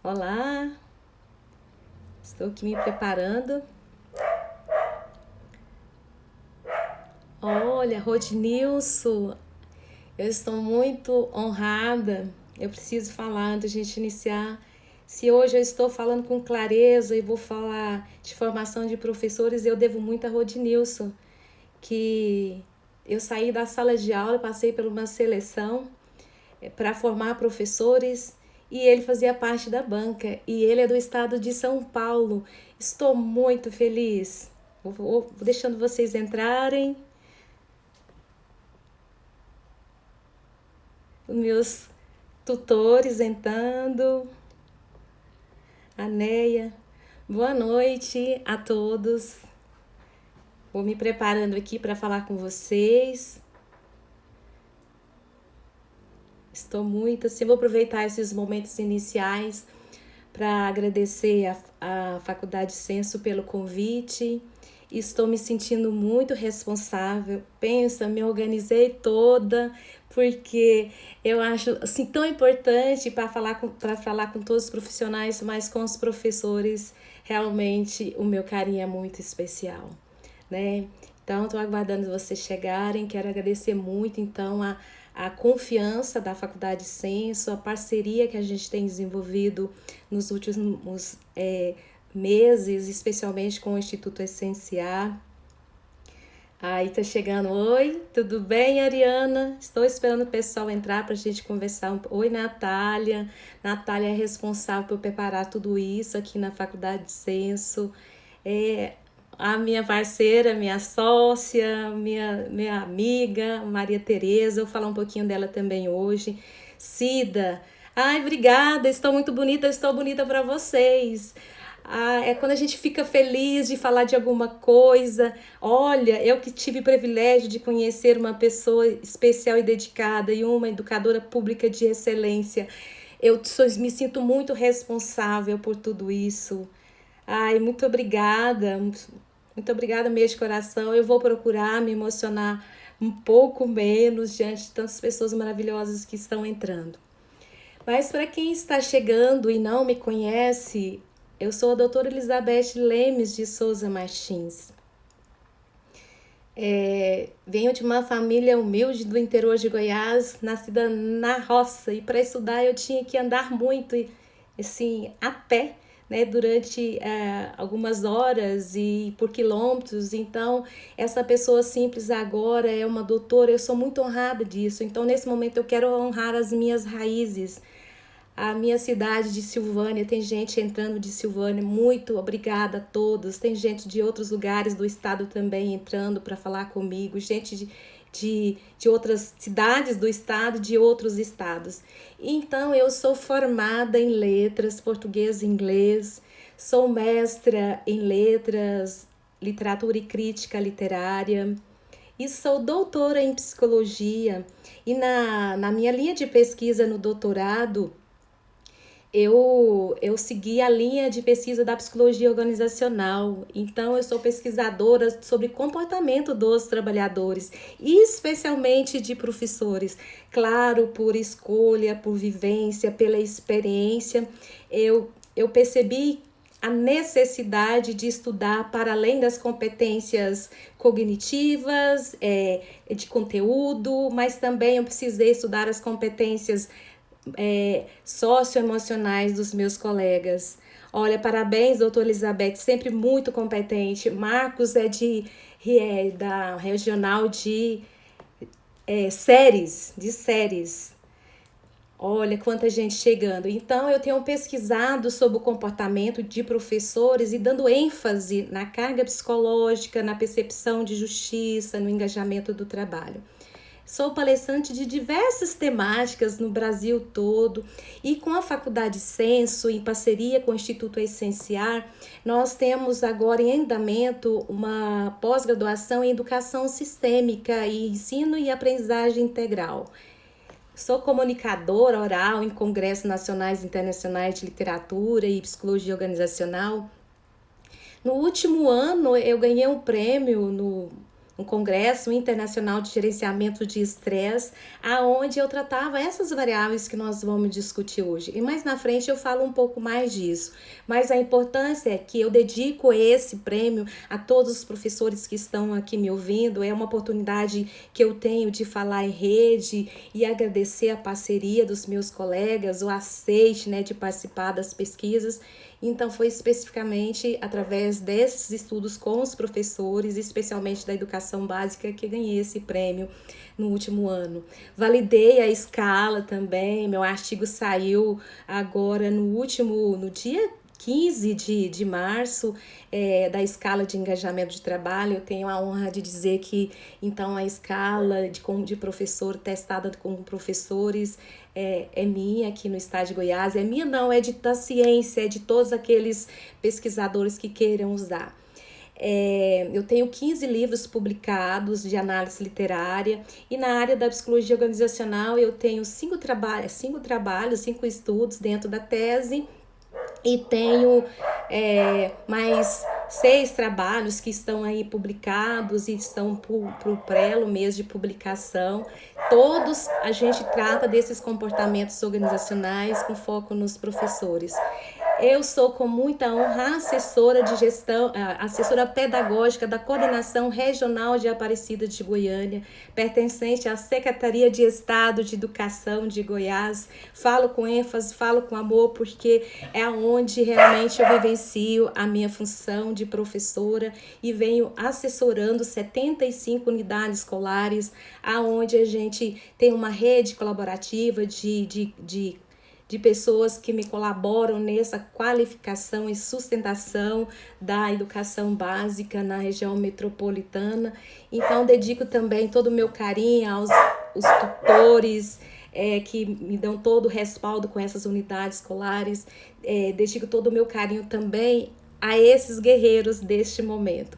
Olá, estou aqui me preparando. Olha, Rodnilson, eu estou muito honrada. Eu preciso falar antes de a gente iniciar. Se hoje eu estou falando com clareza e vou falar de formação de professores, eu devo muito a Rodnilson, que eu saí da sala de aula, passei por uma seleção para formar professores e ele fazia parte da banca e ele é do estado de São Paulo. Estou muito feliz. Vou deixando vocês entrarem, os meus tutores entrando, a Neia. Boa noite a todos. Vou me preparando aqui para falar com vocês. Estou muito assim, vou aproveitar esses momentos iniciais para agradecer a Faculdade Senso pelo convite. Estou me sentindo muito responsável. Pensa, me organizei toda, porque eu acho assim tão importante para falar com todos os profissionais, mas com os professores, realmente o meu carinho é muito especial, né? Então, estou aguardando vocês chegarem. Quero agradecer muito, então, a confiança da Faculdade Senso, a parceria que a gente tem desenvolvido nos últimos meses, especialmente com o Instituto Essenciar. Aí tá chegando. Oi, tudo bem, Ariana? Estou esperando o pessoal entrar para a gente conversar. Oi, Natália. Natália é responsável por preparar tudo isso aqui na Faculdade de Senso. É a minha parceira, minha sócia, minha amiga, Maria Tereza. Eu vou falar um pouquinho dela também hoje. Cida. Ai, obrigada. Estou bonita para vocês. É quando a gente fica feliz de falar de alguma coisa. Olha, eu que tive o privilégio de conhecer uma pessoa especial e dedicada e uma educadora pública de excelência. Me sinto muito responsável por tudo isso. Ai, muito obrigada. Muito obrigada mesmo de coração. Eu vou procurar me emocionar um pouco menos diante de tantas pessoas maravilhosas que estão entrando. Mas para quem está chegando e não me conhece, eu sou a doutora Elizabeth Lemes de Souza Martins. Venho de uma família humilde do interior de Goiás, nascida na roça, e para estudar eu tinha que andar muito, assim, a pé, né, durante algumas horas e por quilômetros. Então, essa pessoa simples agora é uma doutora, eu sou muito honrada disso. Então, nesse momento, eu quero honrar as minhas raízes. A minha cidade de Silvânia, tem gente entrando de Silvânia, muito obrigada a todos. Tem gente de outros lugares do estado também entrando para falar comigo, gente de outras cidades do estado, de outros estados. Então, eu sou formada em letras, português e inglês, sou mestra em letras, literatura e crítica literária, e sou doutora em psicologia. E na minha linha de pesquisa no doutorado, eu segui a linha de pesquisa da psicologia organizacional. Então, eu sou pesquisadora sobre comportamento dos trabalhadores, especialmente de professores. Claro, por escolha, por vivência, pela experiência, eu percebi a necessidade de estudar para além das competências cognitivas, de conteúdo, mas também eu precisei estudar as competências socioemocionais dos meus colegas. Olha, parabéns, doutora Elizabeth, sempre muito competente. Marcos da regional de séries. Olha quanta gente chegando. Então, eu tenho pesquisado sobre o comportamento de professores e dando ênfase na carga psicológica, na percepção de justiça, no engajamento do trabalho. Sou palestrante de diversas temáticas no Brasil todo e com a Faculdade Senso, em parceria com o Instituto Essenciar, nós temos agora em andamento uma pós-graduação em Educação Sistêmica e Ensino e Aprendizagem Integral. Sou comunicadora oral em congressos nacionais e internacionais de literatura e psicologia organizacional. No último ano, eu ganhei um prêmio um congresso internacional de gerenciamento de estresse, aonde eu tratava essas variáveis que nós vamos discutir hoje. E mais na frente eu falo um pouco mais disso. Mas a importância é que eu dedico esse prêmio a todos os professores que estão aqui me ouvindo. É uma oportunidade que eu tenho de falar em rede e agradecer a parceria dos meus colegas, o aceite, né, de participar das pesquisas. Então, foi especificamente através desses estudos com os professores, especialmente da educação básica, que ganhei esse prêmio no último ano. Validei a escala também, meu artigo saiu agora no dia 15 de março, da escala de engajamento de trabalho. Eu tenho a honra de dizer que, então, a escala de professor, testada com professores, é minha aqui no estado de Goiás. É minha não, da ciência, é de todos aqueles pesquisadores que queiram usar. Eu tenho 15 livros publicados de análise literária, e na área da psicologia organizacional eu tenho 5 estudos dentro da tese, e tenho mais 6 trabalhos que estão aí publicados e estão pro prelo mesmo de publicação. Todos a gente trata desses comportamentos organizacionais com foco nos professores. Eu sou, com muita honra, assessora de gestão, assessora pedagógica da Coordenação Regional de Aparecida de Goiânia, pertencente à Secretaria de Estado de Educação de Goiás. Falo com ênfase, falo com amor, porque é onde realmente eu vivencio a minha função de professora e venho assessorando 75 unidades escolares, aonde a gente tem uma rede colaborativa de pessoas que me colaboram nessa qualificação e sustentação da educação básica na região metropolitana. Então, dedico também todo o meu carinho aos tutores que me dão todo o respaldo com essas unidades escolares. Dedico todo o meu carinho também a esses guerreiros deste momento.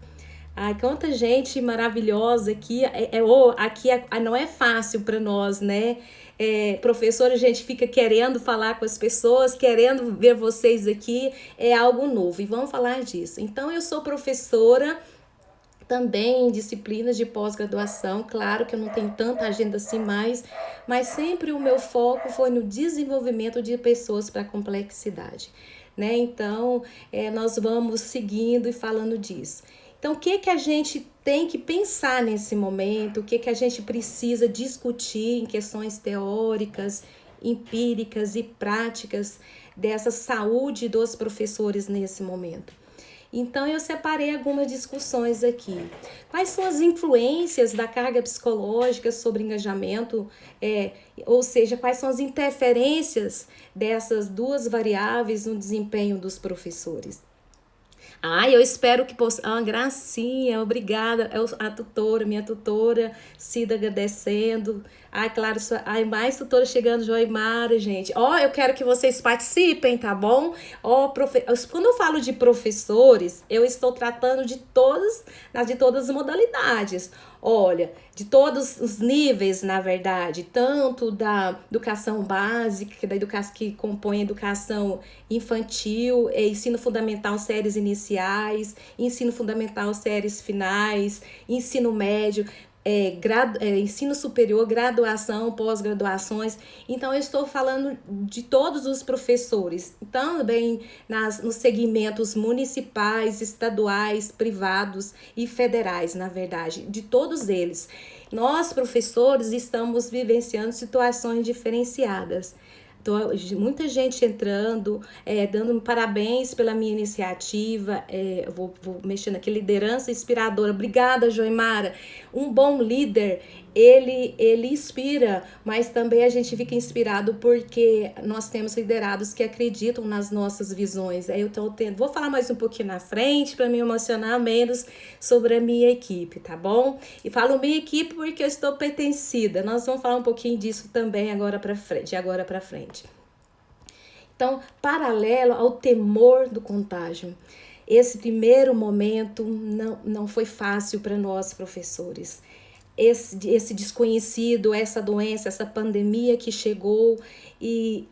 Ai, quanta gente maravilhosa aqui. Aqui não é fácil para nós, né? Professora, a gente fica querendo falar com as pessoas, querendo ver vocês aqui, é algo novo, e vamos falar disso. Então, eu sou professora também em disciplinas de pós-graduação. Claro que eu não tenho tanta agenda assim mais, mas sempre o meu foco foi no desenvolvimento de pessoas para complexidade, né? Então, nós vamos seguindo e falando disso. Então, o que a gente tem que pensar nesse momento? O que a gente precisa discutir em questões teóricas, empíricas e práticas dessa saúde dos professores nesse momento? Então, eu separei algumas discussões aqui. Quais são as influências da carga psicológica sobre engajamento? Ou seja, quais são as interferências dessas duas variáveis no desempenho dos professores? Eu espero que possa. Gracinha, obrigada. A tutora, minha tutora, Cida, agradecendo. Claro, mais tutora chegando, Joimara, gente. Eu quero que vocês participem, tá bom? Quando eu falo de professores, eu estou tratando de todas as modalidades. Olha, de todos os níveis, na verdade, tanto da educação básica, da educação que compõe a educação infantil, ensino fundamental, séries iniciais, ensino fundamental, séries finais, ensino médio, ensino superior, graduação, pós-graduações. Então, eu estou falando de todos os professores, também nos segmentos municipais, estaduais, privados e federais, na verdade, de todos eles. Nós, professores, estamos vivenciando situações diferenciadas. Muita gente entrando, dando parabéns pela minha iniciativa. Eu vou mexendo aqui, liderança inspiradora. Obrigada, Joimara. Um bom líder, ele inspira, mas também a gente fica inspirado porque nós temos liderados que acreditam nas nossas visões. Vou falar mais um pouquinho na frente para me emocionar menos sobre a minha equipe, tá bom? E falo minha equipe porque eu estou pertencida. Nós vamos falar um pouquinho disso também de agora para frente. Então, paralelo ao temor do contágio, esse primeiro momento não foi fácil para nós, professores. Esse desconhecido, essa doença, essa pandemia que chegou e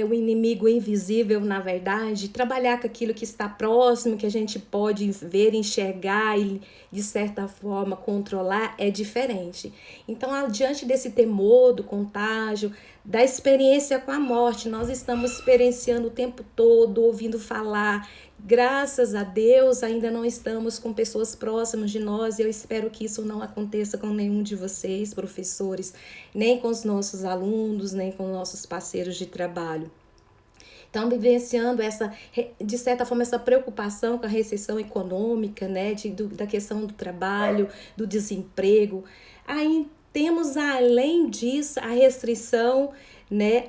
o inimigo invisível, na verdade, trabalhar com aquilo que está próximo, que a gente pode ver, enxergar e, de certa forma, controlar, é diferente. Então, diante desse temor do contágio, da experiência com a morte, nós estamos experienciando o tempo todo, ouvindo falar. Graças a Deus, ainda não estamos com pessoas próximas de nós e eu espero que isso não aconteça com nenhum de vocês, professores, nem com os nossos alunos, nem com nossos parceiros de trabalho. Então, vivenciando de certa forma, essa preocupação com a recessão econômica, né, da questão do trabalho, do desemprego. Aí temos, além disso, a restrição, né?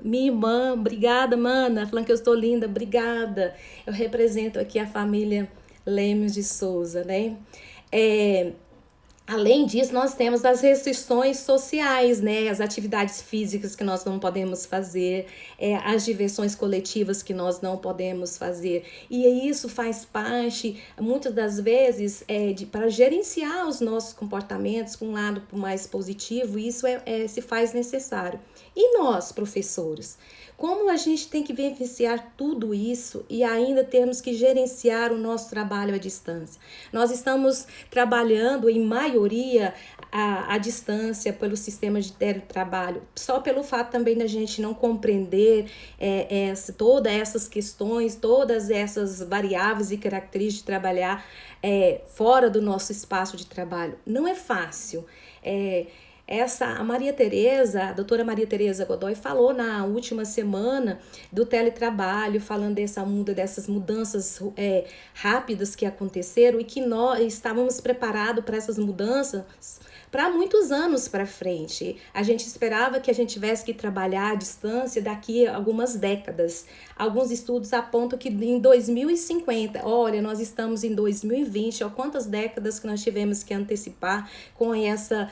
Minha irmã, obrigada, mana, falando que eu estou linda, obrigada. Eu represento aqui a família Lemos de Souza, né? Além disso, nós temos as restrições sociais, né? As atividades físicas que nós não podemos fazer, as diversões coletivas que nós não podemos fazer. E isso faz parte, muitas das vezes, para gerenciar os nossos comportamentos com um lado mais positivo, isso se faz necessário. E nós, professores? Como a gente tem que vivenciar tudo isso e ainda temos que gerenciar o nosso trabalho à distância? Nós estamos trabalhando, em maioria, à distância pelo sistema de teletrabalho, só pelo fato também da gente não compreender todas essas questões, todas essas variáveis e características de trabalhar fora do nosso espaço de trabalho. Não é fácil. A doutora Maria Tereza Godoy falou na última semana do teletrabalho, falando dessas mudanças rápidas que aconteceram e que nós estávamos preparados para essas mudanças para muitos anos para frente. A gente esperava que a gente tivesse que trabalhar à distância daqui a algumas décadas. Alguns estudos apontam que em 2050, olha, nós estamos em 2020, ó, quantas décadas que nós tivemos que antecipar com essa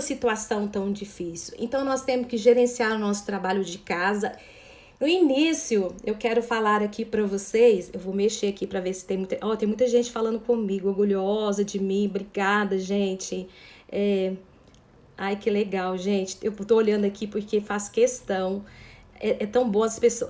situação tão difícil. Então, nós temos que gerenciar o nosso trabalho de casa. No início, eu quero falar aqui para vocês, eu vou mexer aqui para ver se tem muita gente falando comigo, orgulhosa de mim, obrigada, gente. Ai, que legal, gente. Eu tô olhando aqui porque faz questão. É tão bom as pessoas.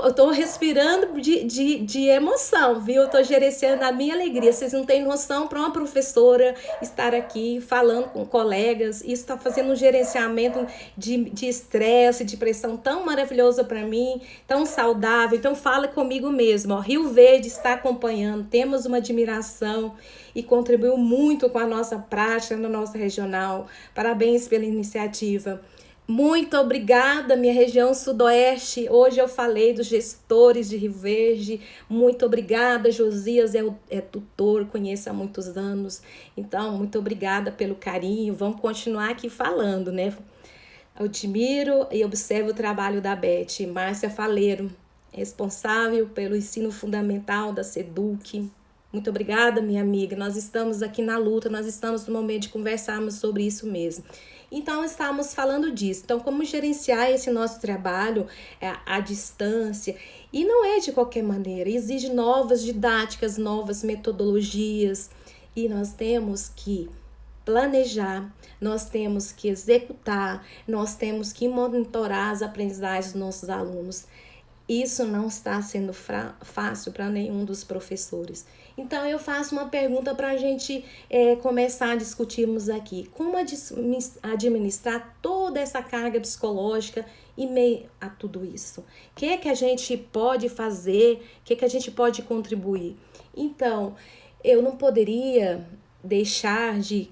Eu tô respirando de emoção, viu? Eu tô gerenciando a minha alegria. Vocês não têm noção para uma professora estar aqui falando com colegas. Isso está fazendo um gerenciamento de estresse, de pressão tão maravilhoso para mim, tão saudável. Então, fala comigo mesmo. Ó. Rio Verde está acompanhando. Temos uma admiração e contribuiu muito com a nossa prática na nossa regional. Parabéns pela iniciativa. Muito obrigada, minha região sudoeste. Hoje eu falei dos gestores de Rio Verde. Muito obrigada, Josias é tutor, conheço há muitos anos. Então, muito obrigada pelo carinho. Vamos continuar aqui falando, né? Eu admiro e observo o trabalho da Beth. Márcia Faleiro, responsável pelo ensino fundamental da SEDUC. Muito obrigada, minha amiga. Nós estamos aqui na luta, nós estamos no momento de conversarmos sobre isso mesmo. Então, estamos falando disso. Então, como gerenciar esse nosso trabalho à distância? E não é de qualquer maneira, exige novas didáticas, novas metodologias. E nós temos que planejar, nós temos que executar, nós temos que monitorar as aprendizagens dos nossos alunos. Isso não está sendo fácil para nenhum dos professores. Então, eu faço uma pergunta para a gente começar a discutirmos aqui. Como administrar toda essa carga psicológica em meio a tudo isso? O que a gente pode fazer? O que a gente pode contribuir? Então, eu não poderia deixar de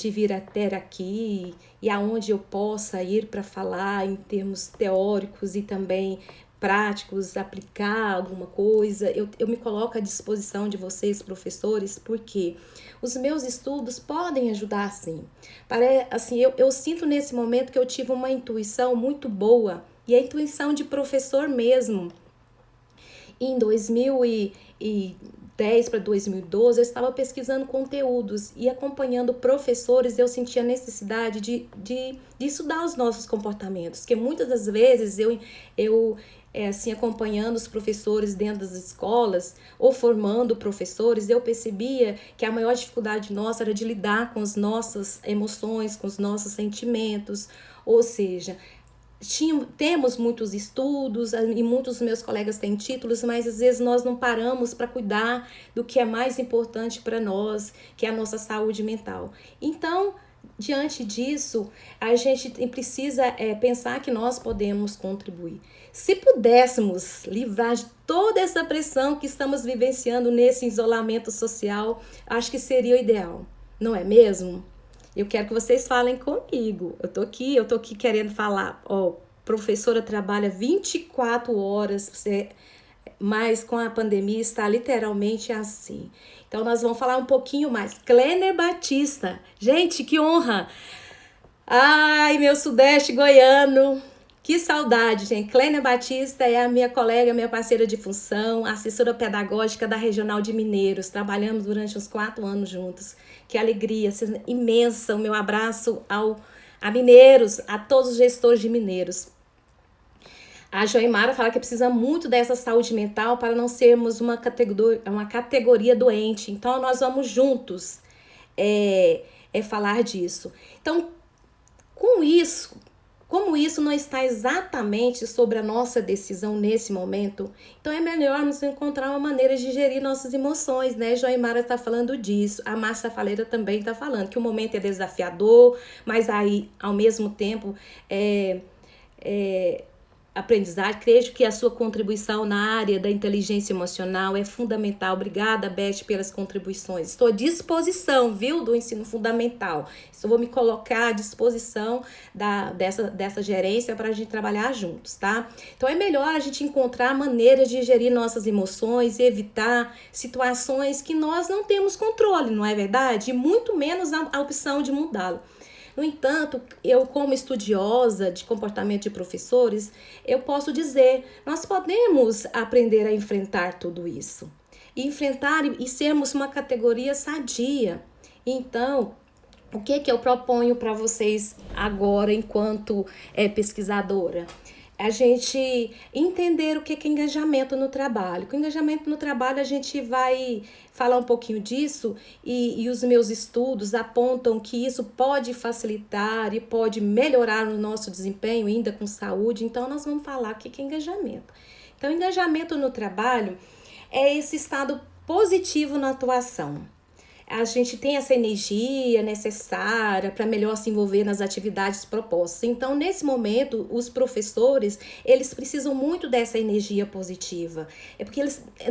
vir até aqui e aonde eu possa ir para falar em termos teóricos e também práticos, aplicar alguma coisa, eu me coloco à disposição de vocês, professores, porque os meus estudos podem ajudar, sim. Assim, eu sinto nesse momento que eu tive uma intuição muito boa, e a intuição de professor mesmo. Em 2010 para 2012, eu estava pesquisando conteúdos e acompanhando professores, eu sentia a necessidade de estudar os nossos comportamentos, porque muitas das vezes assim, acompanhando os professores dentro das escolas ou formando professores, eu percebia que a maior dificuldade nossa era de lidar com as nossas emoções, com os nossos sentimentos, Ou seja, temos muitos estudos e muitos dos meus colegas têm títulos, mas às vezes nós não paramos para cuidar do que é mais importante para nós, que é a nossa saúde mental. Então, diante disso, a gente precisa pensar que nós podemos contribuir. Se pudéssemos livrar de toda essa pressão que estamos vivenciando nesse isolamento social, acho que seria o ideal, não é mesmo? Eu quero que vocês falem comigo. Eu tô aqui querendo falar. Ó, professora trabalha 24 horas, mas com a pandemia está literalmente assim. Então nós vamos falar um pouquinho mais. Cléner Batista. Gente, que honra! Ai, meu Sudeste goiano. Que saudade, gente. Cléner Batista é a minha colega, minha parceira de função, assessora pedagógica da Regional de Mineiros. Trabalhamos durante uns 4 anos juntos. Que alegria imensa. O meu abraço a Mineiros, a todos os gestores de Mineiros. A Joimara fala que precisa muito dessa saúde mental para não sermos uma categoria doente. Então, nós vamos juntos falar disso. Então, com isso, como isso não está exatamente sobre a nossa decisão nesse momento, então é melhor nos encontrar uma maneira de gerir nossas emoções, né? Joimara está falando disso, a Márcia Faleira também está falando que o momento é desafiador, mas aí, ao mesmo tempo, aprendizagem. Creio que a sua contribuição na área da inteligência emocional é fundamental. Obrigada, Beth, pelas contribuições. Estou à disposição, viu, do ensino fundamental. Eu vou me colocar à disposição dessa gerência para a gente trabalhar juntos, tá? Então, é melhor a gente encontrar maneiras de gerir nossas emoções e evitar situações que nós não temos controle, não é verdade? E muito menos a opção de mudá-lo. No entanto, eu como estudiosa de comportamento de professores, eu posso dizer, nós podemos aprender a enfrentar tudo isso. E enfrentar e sermos uma categoria sadia. Então, o que eu proponho para vocês agora, enquanto pesquisadora? A gente entender o que é engajamento no trabalho. Com engajamento no trabalho, a gente vai falar um pouquinho disso e os meus estudos apontam que isso pode facilitar e pode melhorar o nosso desempenho, ainda com saúde. Então, nós vamos falar o que é engajamento. Então, engajamento no trabalho é esse estado positivo na atuação. A gente tem essa energia necessária para melhor se envolver nas atividades propostas. Então, nesse momento, os professores, eles precisam muito dessa energia positiva. É porque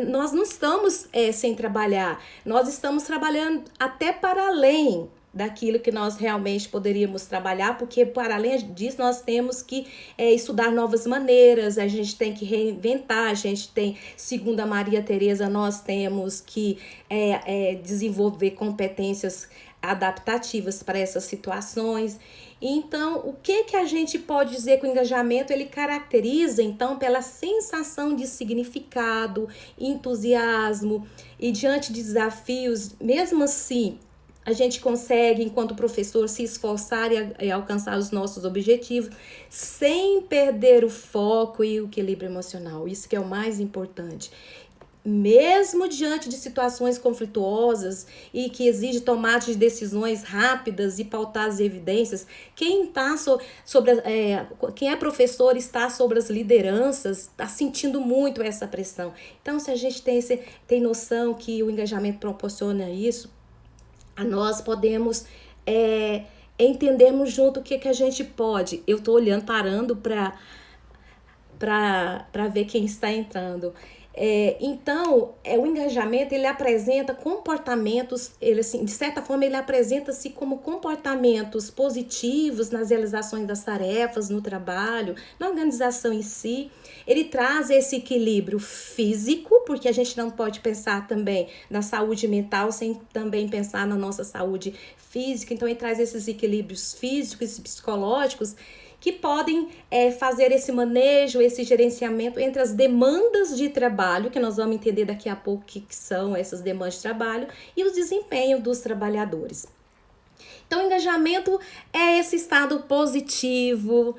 nós não estamos sem trabalhar, nós estamos trabalhando até para além daquilo que nós realmente poderíamos trabalhar, porque para além disso nós temos que estudar novas maneiras, a gente tem que reinventar, a gente tem, segundo a Maria Tereza, nós temos que desenvolver competências adaptativas para essas situações. Então, o que a gente pode dizer que o engajamento, ele caracteriza, então, pela sensação de significado, entusiasmo e diante de desafios, mesmo assim, a gente consegue, enquanto professor, se esforçar e alcançar os nossos objetivos sem perder o foco e o equilíbrio emocional. Isso que é o mais importante. Mesmo diante de situações conflituosas e que exige tomada de decisões rápidas e pautadas em evidências, quem é professor está sobre as lideranças, está sentindo muito essa pressão. Então, se a gente tem noção que o engajamento proporciona isso, nós podemos entendermos junto o que a gente pode. Eu estou olhando, parando para ver quem está entrando. Então, o engajamento, ele apresenta comportamentos, ele, assim, de certa forma, ele apresenta-se como comportamentos positivos nas realizações das tarefas, no trabalho, na organização em si. Ele traz esse equilíbrio físico, porque a gente não pode pensar também na saúde mental sem também pensar na nossa saúde física. Então, ele traz esses equilíbrios físicos e psicológicos que podem fazer esse manejo, esse gerenciamento entre as demandas de trabalho, que nós vamos entender daqui a pouco o que são essas demandas de trabalho, e o desempenho dos trabalhadores. Então, o engajamento é esse estado positivo,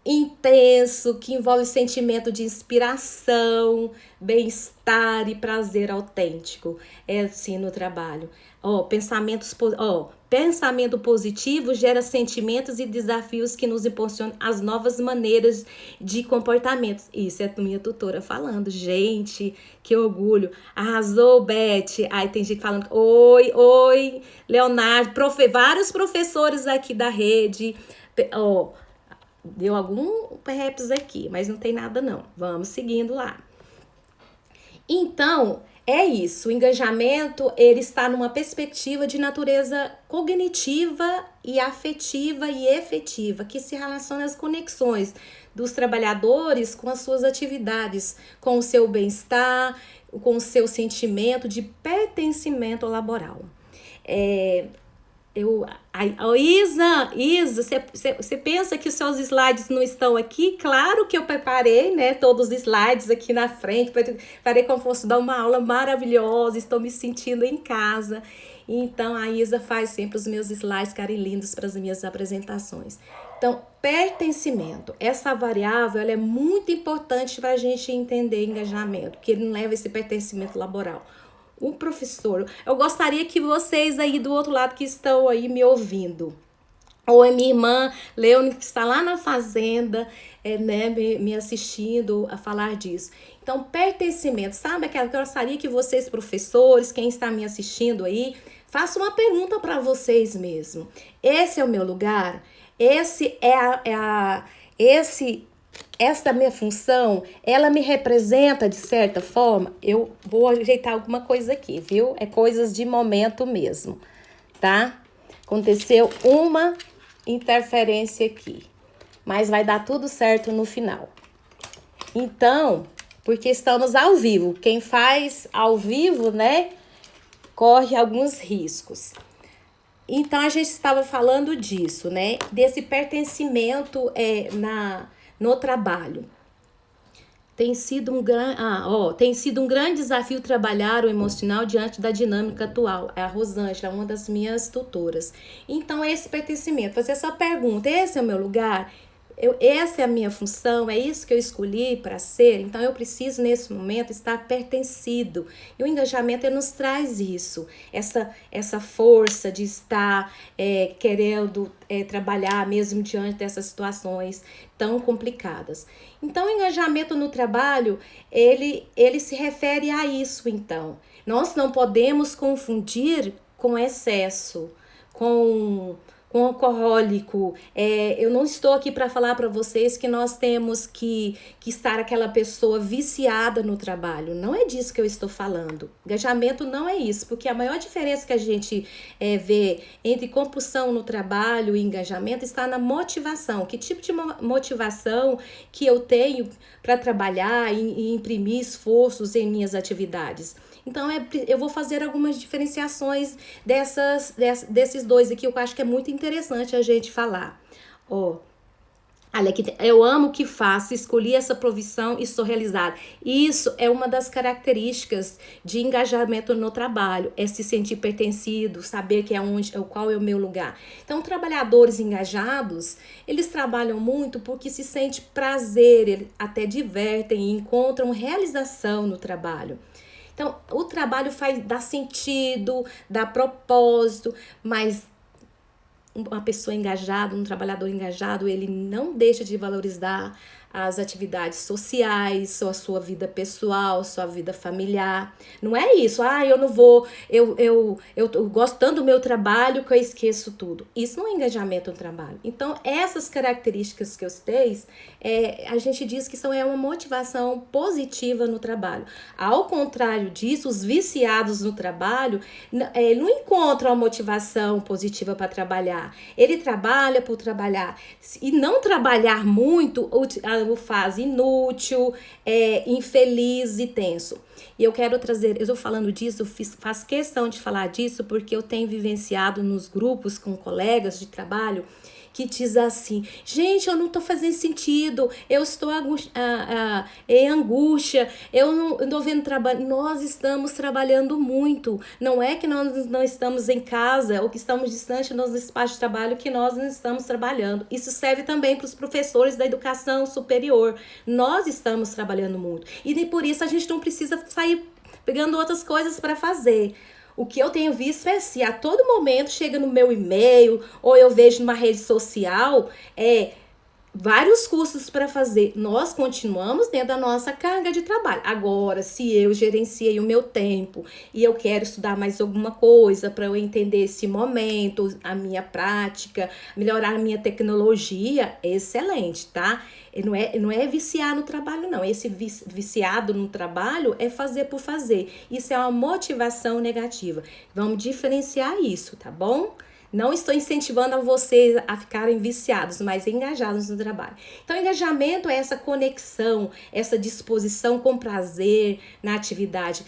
intenso, que envolve sentimento de inspiração, bem-estar e prazer autêntico. É assim no trabalho. Pensamento positivo gera sentimentos e desafios que nos impulsionam as novas maneiras de comportamentos. Isso é a minha tutora falando. Gente, que orgulho. Arrasou, Beth. Aí tem gente falando, oi, Leonardo. Vários professores aqui da rede. Deu algum perreps aqui, mas não tem nada não. Vamos seguindo lá. Então, é isso. O engajamento, ele está numa perspectiva de natureza cognitiva e afetiva e efetiva, que se relaciona às conexões dos trabalhadores com as suas atividades, com o seu bem-estar, com o seu sentimento de pertencimento laboral. Isa, você pensa que os seus slides não estão aqui? Claro que eu preparei, né, todos os slides aqui na frente, preparei como fosse dar uma aula maravilhosa, estou me sentindo em casa. Então, a Isa faz sempre os meus slides ficarem lindos para as minhas apresentações. Então, pertencimento, essa variável, ela é muito importante para a gente entender engajamento, porque ele não leva esse pertencimento laboral. Um professor, eu gostaria que vocês aí do outro lado que estão aí me ouvindo, ou a minha irmã Leone, que está lá na fazenda, né, me assistindo a falar disso. Então, pertencimento, sabe aquela que eu gostaria que vocês, professores, quem está me assistindo aí, faça uma pergunta para vocês mesmo. Esse é o meu lugar? Essa minha função, ela me representa de certa forma? Eu vou ajeitar alguma coisa aqui, viu? É coisas de momento mesmo, tá? Aconteceu uma interferência aqui, mas vai dar tudo certo no final. Então, porque estamos ao vivo, quem faz ao vivo, né, corre alguns riscos. Então, a gente estava falando disso, né, desse pertencimento no trabalho. Tem sido um grande desafio trabalhar o emocional diante da dinâmica atual. É a Rosângela, uma das minhas tutoras. Então, esse pertencimento, fazer essa pergunta, esse é o meu lugar? Essa é a minha função? É isso que eu escolhi para ser? Então, eu preciso, nesse momento, estar pertencido. E o engajamento, ele nos traz isso. Essa força de estar querendo trabalhar mesmo diante dessas situações tão complicadas. Então, o engajamento no trabalho, ele se refere a isso, então. Nós não podemos confundir com excesso, com alcoólico. Eu não estou aqui para falar para vocês que nós temos que estar aquela pessoa viciada no trabalho. Não é disso que eu estou falando. Engajamento não é isso, porque a maior diferença que a gente vê entre compulsão no trabalho e engajamento está na motivação. Que tipo de motivação que eu tenho para trabalhar e imprimir esforços em minhas atividades? Então, eu vou fazer algumas diferenciações desses dois aqui, eu acho que é muito interessante a gente falar. Olha aqui, eu amo o que faço, escolhi essa profissão e sou realizada. Isso é uma das características de engajamento no trabalho, é se sentir pertencido, saber que qual é o meu lugar. Então, trabalhadores engajados, eles trabalham muito porque se sente prazer, eles até divertem e encontram realização no trabalho. Então, o trabalho dá sentido, dá propósito, mas uma pessoa engajada, um trabalhador engajado, ele não deixa de valorizar as atividades sociais, a sua vida pessoal, sua vida familiar. Não é isso, eu não vou, eu gosto tanto do meu trabalho que eu esqueço tudo. Isso não é engajamento no trabalho. Então, essas características que eu citei, a gente diz que são uma motivação positiva no trabalho. Ao contrário disso, os viciados no trabalho não encontram a motivação positiva para trabalhar. Ele trabalha por trabalhar. E não trabalhar muito o faz inútil, infeliz e tenso. E eu quero trazer, eu estou falando disso, faço questão de falar disso porque eu tenho vivenciado nos grupos com colegas de trabalho que diz assim: gente, eu não estou fazendo sentido, eu estou em angústia, eu não estou vendo trabalho. Nós estamos trabalhando muito. Não é que nós não estamos em casa ou que estamos distantes dos espaços de trabalho que nós não estamos trabalhando. Isso serve também para os professores da educação superior. Nós estamos trabalhando muito. E por isso a gente não precisa sair pegando outras coisas para fazer. O que eu tenho visto é assim, a todo momento chega no meu e-mail ou eu vejo numa rede social, vários cursos para fazer. Nós continuamos dentro da nossa carga de trabalho. Agora, se eu gerenciei o meu tempo e eu quero estudar mais alguma coisa para eu entender esse momento, a minha prática, melhorar a minha tecnologia, excelente, tá? Não é viciar no trabalho, não. Esse viciado no trabalho é fazer por fazer. Isso é uma motivação negativa. Vamos diferenciar isso, tá bom? Não estou incentivando a vocês a ficarem viciados, mas engajados no trabalho. Então, engajamento é essa conexão, essa disposição com prazer na atividade.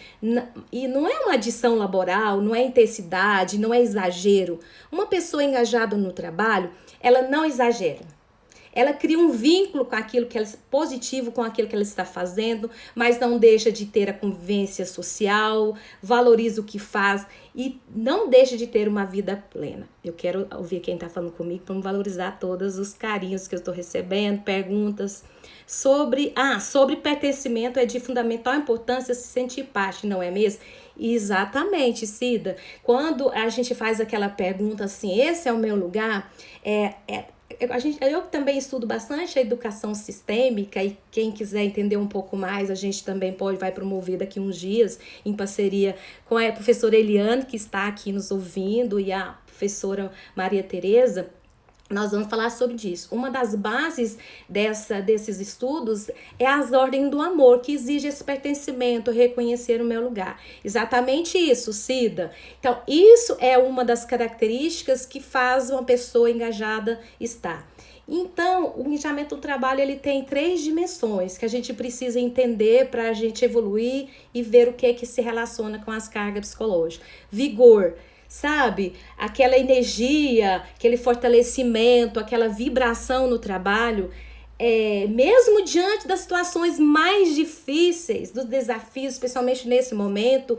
E não é uma adição laboral, não é intensidade, não é exagero. Uma pessoa engajada no trabalho, ela não exagera. Ela cria um vínculo com aquilo que ela positivo com aquilo que ela está fazendo, mas não deixa de ter a convivência social, valoriza o que faz e não deixa de ter uma vida plena. Eu quero ouvir quem está falando comigo para valorizar todos os carinhos que eu estou recebendo, perguntas sobre pertencimento. É de fundamental importância se sentir parte, não é mesmo? Exatamente, Cida. Quando a gente faz aquela pergunta assim, esse é o meu lugar, eu também estudo bastante a educação sistêmica e quem quiser entender um pouco mais, a gente também vai promover daqui uns dias em parceria com a professora Eliane, que está aqui nos ouvindo, e a professora Maria Tereza. Nós vamos falar sobre isso. Uma das bases desses estudos é as ordens do amor, que exige esse pertencimento, reconhecer o meu lugar. Exatamente isso, Cida. Então, isso é uma das características que faz uma pessoa engajada estar. Então, o engajamento do trabalho, ele tem 3 dimensões que a gente precisa entender para a gente evoluir e ver o que é que se relaciona com as cargas psicológicas. Vigor. Sabe, aquela energia, aquele fortalecimento, aquela vibração no trabalho, mesmo diante das situações mais difíceis, dos desafios, especialmente nesse momento,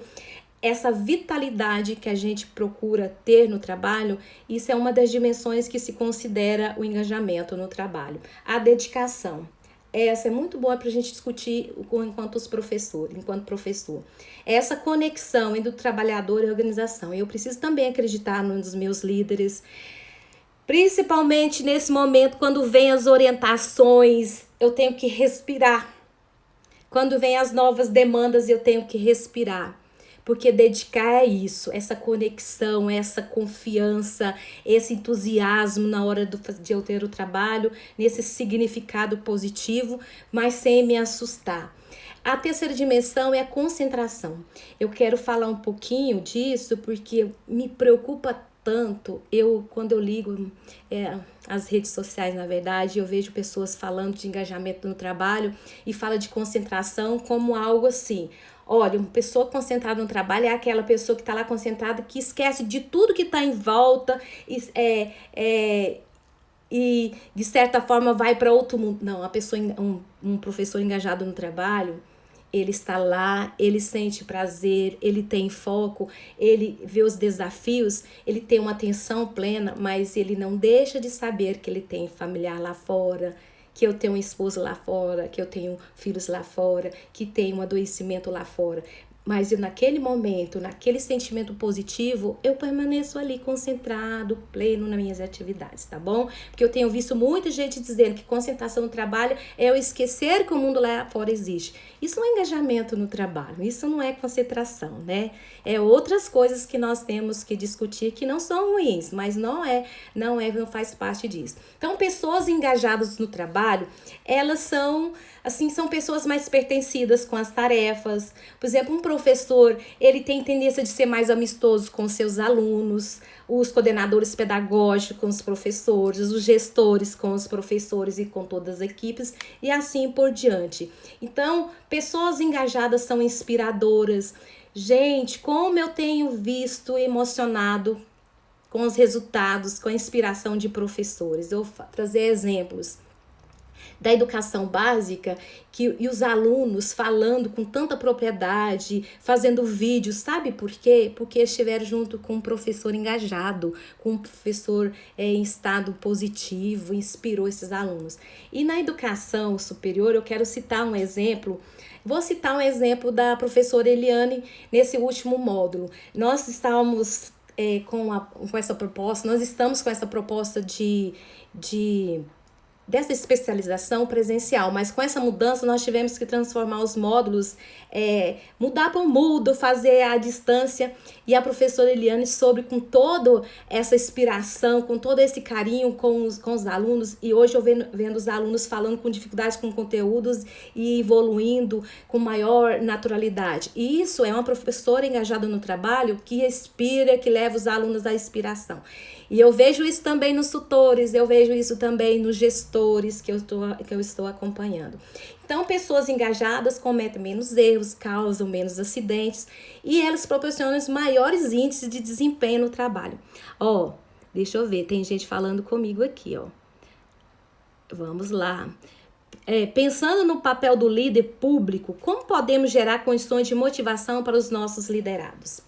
essa vitalidade que a gente procura ter no trabalho, isso é uma das dimensões que se considera o engajamento no trabalho. A dedicação. Essa é muito boa para a gente discutir enquanto professor. Essa conexão entre o trabalhador e a organização. Eu preciso também acreditar nos meus líderes, principalmente nesse momento, quando vem as orientações, eu tenho que respirar. Quando vem as novas demandas, eu tenho que respirar. Porque dedicar é isso, essa conexão, essa confiança, esse entusiasmo na hora de eu ter o trabalho, nesse significado positivo, mas sem me assustar. A terceira dimensão é a concentração. Eu quero falar um pouquinho disso porque me preocupa tanto. Quando eu ligo as redes sociais, na verdade, eu vejo pessoas falando de engajamento no trabalho e fala de concentração como algo assim. Olha, uma pessoa concentrada no trabalho é aquela pessoa que está lá concentrada, que esquece de tudo que está em volta e de certa forma vai para outro mundo. Não, um professor engajado no trabalho, ele está lá, ele sente prazer, ele tem foco, ele vê os desafios, ele tem uma atenção plena, mas ele não deixa de saber que ele tem familiar lá fora, que eu tenho um esposo lá fora, que eu tenho filhos lá fora, que tem um adoecimento lá fora. Mas eu, naquele momento, naquele sentimento positivo, eu permaneço ali concentrado, pleno nas minhas atividades, tá bom? Porque eu tenho visto muita gente dizendo que concentração no trabalho é eu esquecer que o mundo lá fora existe. Isso não é engajamento no trabalho, isso não é concentração, né? É outras coisas que nós temos que discutir que não são ruins, mas não faz parte disso. Então, pessoas engajadas no trabalho, elas são pessoas mais pertencidas com as tarefas. Por exemplo, um professor, ele tem tendência de ser mais amistoso com seus alunos, os coordenadores pedagógicos com os professores, os gestores com os professores e com todas as equipes e assim por diante. Então, pessoas engajadas são inspiradoras. Gente, como eu tenho visto emocionado com os resultados, com a inspiração de professores. Eu vou trazer exemplos da educação básica e os alunos falando com tanta propriedade, fazendo vídeos, sabe por quê? Porque estiveram junto com um professor engajado, com um professor em estado positivo, inspirou esses alunos. E na educação superior, eu quero citar um exemplo. Vou citar um exemplo da professora Eliane nesse último módulo. Nós estávamos com essa proposta, nós estamos com essa proposta dessa especialização presencial, mas com essa mudança nós tivemos que transformar os módulos, mudar para o Moodle, fazer à distância, e a professora Eliane soube com toda essa inspiração, com todo esse carinho com os alunos, e hoje eu vendo os alunos falando com dificuldades com conteúdos e evoluindo com maior naturalidade. E isso é uma professora engajada no trabalho que inspira, que leva os alunos à inspiração. E eu vejo isso também nos tutores, eu vejo isso também nos gestores que eu estou acompanhando. Então, pessoas engajadas cometem menos erros, causam menos acidentes e elas proporcionam maiores índices de desempenho no trabalho. Deixa eu ver, tem gente falando comigo aqui, Vamos lá. Pensando no papel do líder público, como podemos gerar condições de motivação para os nossos liderados?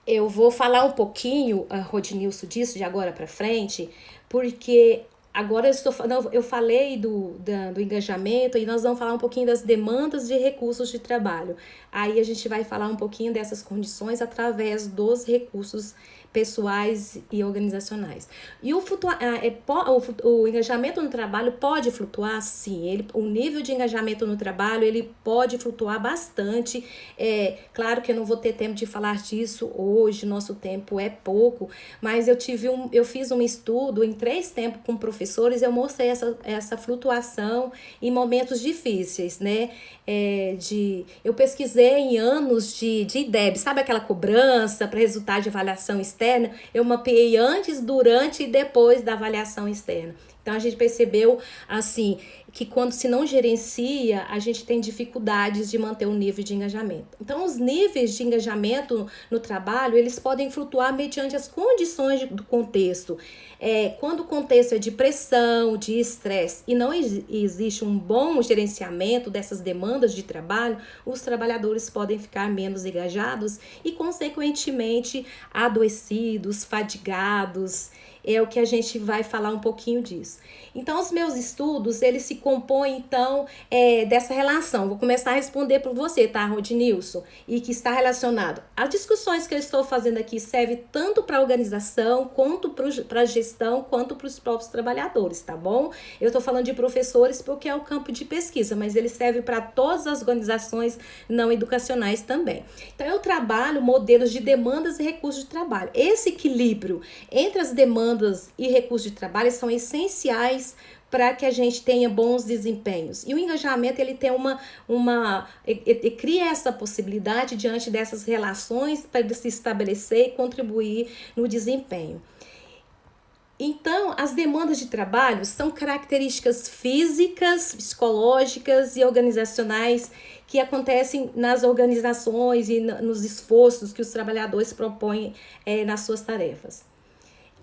Eu vou falar um pouquinho, Rodnilson, disso de agora para frente, porque agora eu falei do engajamento e nós vamos falar um pouquinho das demandas de recursos de trabalho. Aí a gente vai falar um pouquinho dessas condições através dos recursos pessoais e organizacionais. E o engajamento no trabalho pode flutuar? Sim, o nível de engajamento no trabalho ele pode flutuar bastante. Claro que eu não vou ter tempo de falar disso hoje, nosso tempo é pouco, mas eu fiz um estudo em 3 tempos com professores, eu mostrei essa flutuação em momentos difíceis, né? Eu pesquisei em anos de IDEB, sabe aquela cobrança para resultado de avaliação externa? Eu mapeei antes, durante e depois da avaliação externa. Então, a gente percebeu, assim, que quando se não gerencia, a gente tem dificuldades de manter um nível de engajamento. Então, os níveis de engajamento no trabalho, eles podem flutuar mediante as condições do contexto. Quando o contexto é de pressão, de estresse e não existe um bom gerenciamento dessas demandas de trabalho, os trabalhadores podem ficar menos engajados e, consequentemente, adoecidos, fadigados. É o que a gente vai falar um pouquinho disso. Então, os meus estudos, eles se compõem, então, dessa relação. Vou começar a responder para você, tá, Rodnilson? E que está relacionado. As discussões que eu estou fazendo aqui servem tanto para a organização, quanto para a gestão, quanto para os próprios trabalhadores, tá bom? Eu estou falando de professores porque é o campo de pesquisa, mas ele serve para todas as organizações não educacionais também. Então, eu trabalho modelos de demandas e recursos de trabalho. Esse equilíbrio entre as demandas e recursos de trabalho são essenciais para que a gente tenha bons desempenhos. E o engajamento, ele tem ele cria essa possibilidade diante dessas relações para se estabelecer e contribuir no desempenho. Então, as demandas de trabalho são características físicas, psicológicas e organizacionais que acontecem nas organizações e nos esforços que os trabalhadores propõem nas suas tarefas.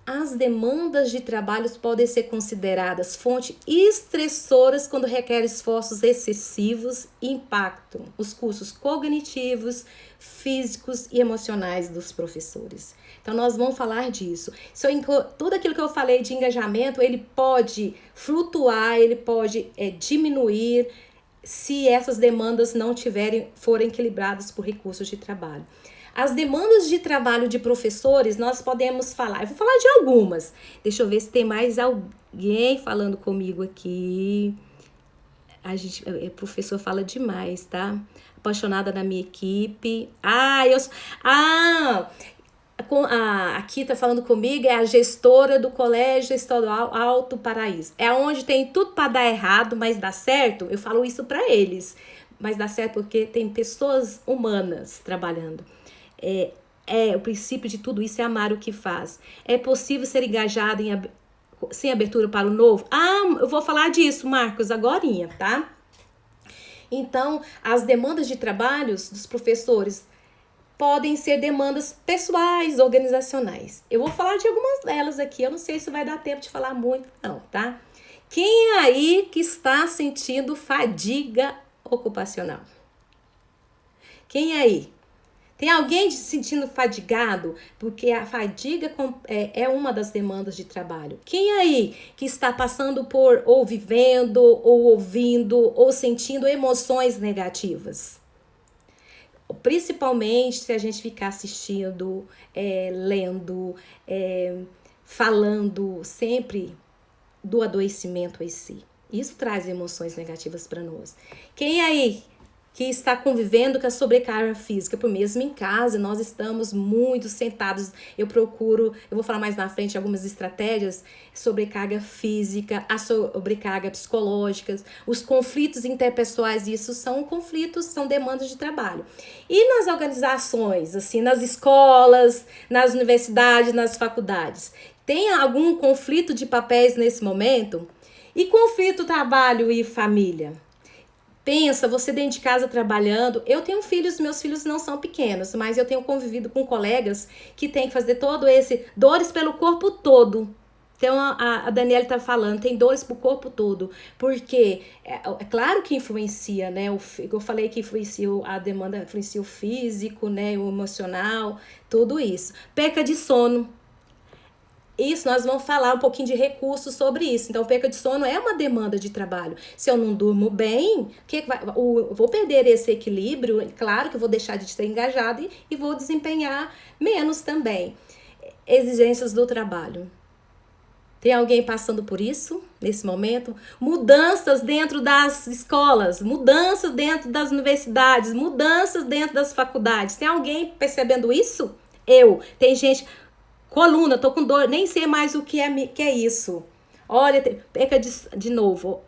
As demandas de trabalho podem ser consideradas fontes estressoras quando requerem esforços excessivos e impactam os custos cognitivos, físicos e emocionais dos professores. Então, nós vamos falar disso. Tudo aquilo que eu falei de engajamento, ele pode flutuar, ele pode diminuir se essas demandas não forem equilibradas por recursos de trabalho. As demandas de trabalho de professores, nós podemos falar. Eu vou falar de algumas. Deixa eu ver se tem mais alguém falando comigo aqui. O professor fala demais, tá? Apaixonada na minha equipe. Aqui tá falando comigo, é a gestora do Colégio Estadual Alto Paraíso. É onde tem tudo para dar errado, mas dá certo. Eu falo isso para eles. Mas dá certo porque tem pessoas humanas trabalhando. O princípio de tudo isso é amar o que faz. É possível ser engajado sem abertura para o novo? Eu vou falar disso, Marcos, agorinha, tá? Então, as demandas de trabalhos dos professores podem ser demandas pessoais, organizacionais. Eu vou falar de algumas delas aqui, eu não sei se vai dar tempo de falar muito, não, tá? Quem é aí que está sentindo fadiga ocupacional? Quem é aí? Tem alguém se sentindo fadigado? Porque a fadiga é uma das demandas de trabalho. Quem aí que está passando por, ou vivendo, ou ouvindo, ou sentindo emoções negativas? Principalmente se a gente ficar assistindo, lendo, falando sempre do adoecimento em si. Isso traz emoções negativas para nós. Quem aí que está convivendo com a sobrecarga física? Por mesmo em casa, nós estamos muito sentados. Eu vou falar mais na frente algumas estratégias, sobrecarga física, a sobrecarga psicológica, os conflitos interpessoais, isso são conflitos, são demandas de trabalho. E nas organizações, assim, nas escolas, nas universidades, nas faculdades, tem algum conflito de papéis nesse momento? E conflito trabalho e família? Pensa, você dentro de casa trabalhando. Eu tenho filhos, meus filhos não são pequenos, mas eu tenho convivido com colegas que têm que fazer todo esse dores pelo corpo todo. Então, a Daniela está falando, tem dores pro corpo todo. Porque é claro que influencia, né? Eu falei que influencia a demanda, influencia o físico, né? O emocional, tudo isso. Perca de sono. Isso, nós vamos falar um pouquinho de recursos sobre isso. Então, perca de sono é uma demanda de trabalho. Se eu não durmo bem, eu vou perder esse equilíbrio. Claro que eu vou deixar de ser engajado e vou desempenhar menos também. Exigências do trabalho. Tem alguém passando por isso nesse momento? Mudanças dentro das escolas, mudanças dentro das universidades, mudanças dentro das faculdades. Tem alguém percebendo isso? Tem gente... Coluna, tô com dor, nem sei mais o que é isso. Olha, perca de novo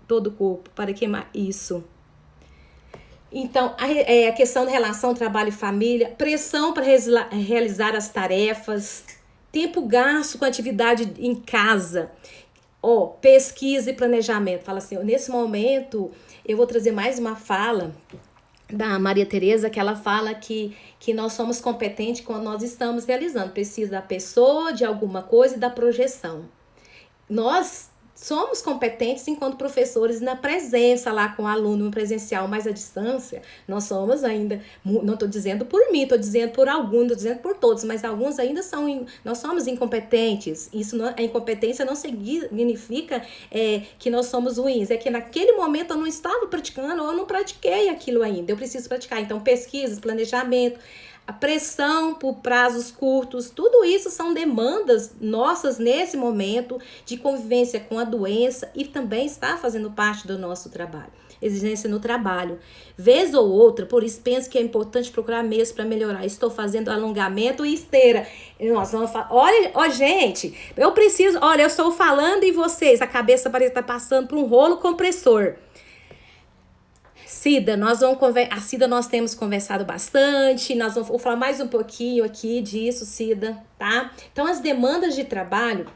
todo o corpo para queimar isso. Então, a questão da relação trabalho e família, pressão para realizar as tarefas, tempo gasto com atividade em casa, pesquisa e planejamento. Fala assim, nesse momento, eu vou trazer mais uma fala da Maria Tereza, que ela fala que nós somos competentes quando nós estamos realizando. Precisa da pessoa, de alguma coisa e da projeção. Nós somos competentes enquanto professores na presença lá com o aluno presencial, mas à distância nós somos ainda, não estou dizendo por mim, estou dizendo por alguns, estou dizendo por todos, mas alguns ainda nós somos incompetentes. A incompetência não significa que nós somos ruins, é que naquele momento eu não estava praticando ou eu não pratiquei aquilo ainda, eu preciso praticar. Então, pesquisas, planejamento, a pressão por prazos curtos, tudo isso são demandas nossas nesse momento de convivência com a doença e também está fazendo parte do nosso trabalho. Exigência no trabalho. Vez ou outra, por isso penso que é importante procurar meios para melhorar. Estou fazendo alongamento e esteira. Nós vamos falar, olha, gente, eu estou falando e vocês, a cabeça parece estar passando por um rolo compressor. Cida, nós temos conversado bastante, vou falar mais um pouquinho aqui disso, Cida, tá? Então, as demandas de trabalho,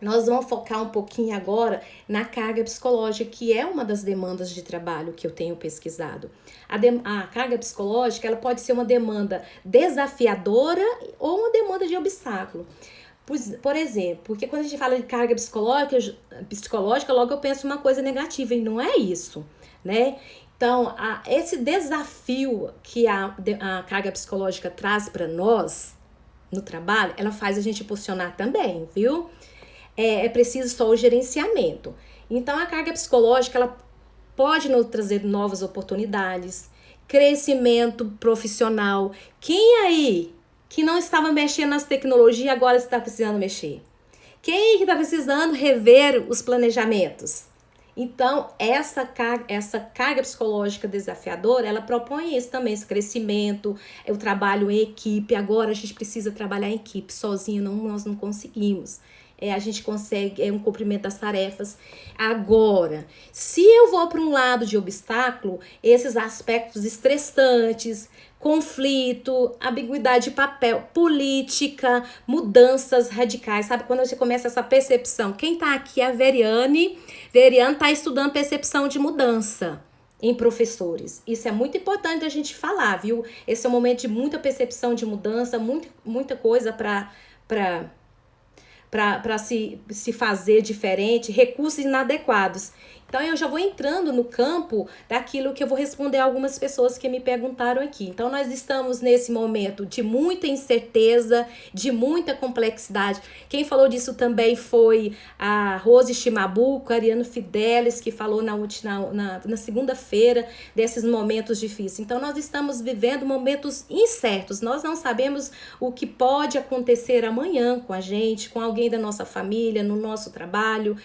nós vamos focar um pouquinho agora na carga psicológica, que é uma das demandas de trabalho que eu tenho pesquisado. A carga psicológica, ela pode ser uma demanda desafiadora ou uma demanda de obstáculo. Por exemplo, porque quando a gente fala de carga psicológica, logo eu penso uma coisa negativa, e não é isso, né? Então, esse desafio que a carga psicológica traz para nós no trabalho, ela faz a gente posicionar também, viu? É preciso só o gerenciamento. Então, a carga psicológica, ela pode nos trazer novas oportunidades, crescimento profissional. Quem aí que não estava mexendo nas tecnologias agora está precisando mexer? Quem que está precisando rever os planejamentos? Então, essa carga psicológica desafiadora, ela propõe isso também, esse crescimento, o trabalho em equipe. Agora a gente precisa trabalhar em equipe, sozinho nós não conseguimos. A gente consegue, um cumprimento das tarefas. Agora, se eu vou para um lado de obstáculo, esses aspectos estressantes, conflito, ambiguidade de papel, política, mudanças radicais, sabe? Quando você começa essa percepção, quem tá aqui é a Veriane. Veriane tá estudando percepção de mudança. em professores. Isso é muito importante a gente falar, viu? Esse é um momento de muita percepção de mudança, muita coisa para se fazer diferente, recursos inadequados. Então, eu já vou entrando no campo daquilo que eu vou responder a algumas pessoas que me perguntaram aqui. Então, nós estamos nesse momento de muita incerteza, de muita complexidade. Quem falou disso também foi a Rose Shimabuco, a Ariano Fidelis, que falou na segunda-feira desses momentos difíceis. Então, nós estamos vivendo momentos incertos. Nós não sabemos o que pode acontecer amanhã com a gente, com alguém da nossa família, no nosso trabalho,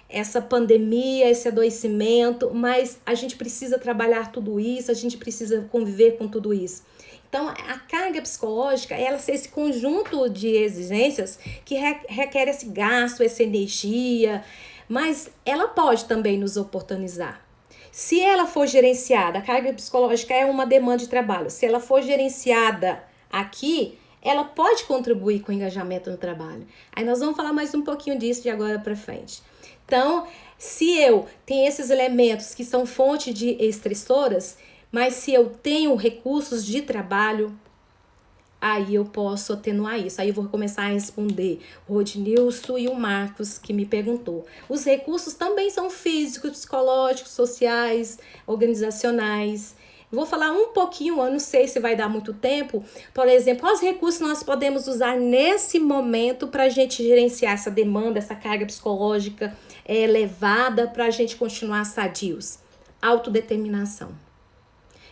essa pandemia, esse adoecimento, mas a gente precisa trabalhar tudo isso, a gente precisa conviver com tudo isso. Então, a carga psicológica, ela é esse conjunto de exigências que requer esse gasto, essa energia, mas ela pode também nos oportunizar. Se ela for gerenciada, a carga psicológica é uma demanda de trabalho, se ela for gerenciada aqui, ela pode contribuir com o engajamento no trabalho. Aí nós vamos falar mais um pouquinho disso de agora para frente. Então, se eu tenho esses elementos que são fonte de estressoras, mas se eu tenho recursos de trabalho, aí eu posso atenuar isso. Aí eu vou começar a responder o Rodnilson e o Marcos, que me perguntou. Os recursos também são físicos, psicológicos, sociais, organizacionais. Vou falar um pouquinho, eu não sei se vai dar muito tempo. Por exemplo, quais recursos nós podemos usar nesse momento para a gente gerenciar essa demanda, essa carga psicológica elevada para a gente continuar sadios? Autodeterminação.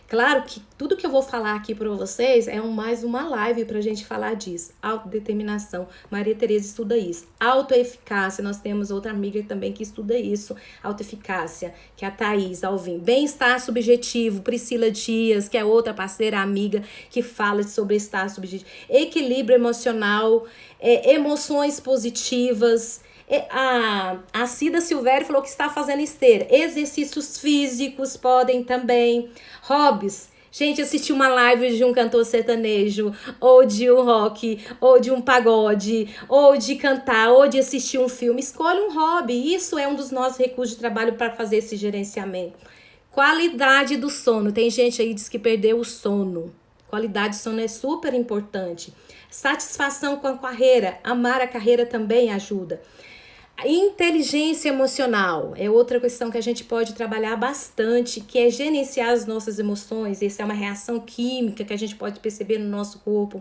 Claro que tudo que eu vou falar aqui para vocês é mais uma live para a gente falar disso. Autodeterminação. Maria Tereza estuda isso. Autoeficácia. Nós temos outra amiga também que estuda isso. Autoeficácia, que é a Thaís Alvim. Bem-estar subjetivo. Priscila Dias, que é outra parceira amiga que fala sobre estar subjetivo. Equilíbrio emocional. Emoções positivas. A Cida Silvério falou que está fazendo esteira. Exercícios físicos podem também. Hobbies. Gente, assistir uma live de um cantor sertanejo, ou de um rock, ou de um pagode, ou de cantar, ou de assistir um filme. Escolha um hobby. Isso é um dos nossos recursos de trabalho para fazer esse gerenciamento. Qualidade do sono. Tem gente aí que diz que perdeu o sono. Qualidade do sono é super importante. Satisfação com a carreira. Amar a carreira também ajuda. A inteligência emocional é outra questão que a gente pode trabalhar bastante, que é gerenciar as nossas emoções. Essa é uma reação química que a gente pode perceber no nosso corpo.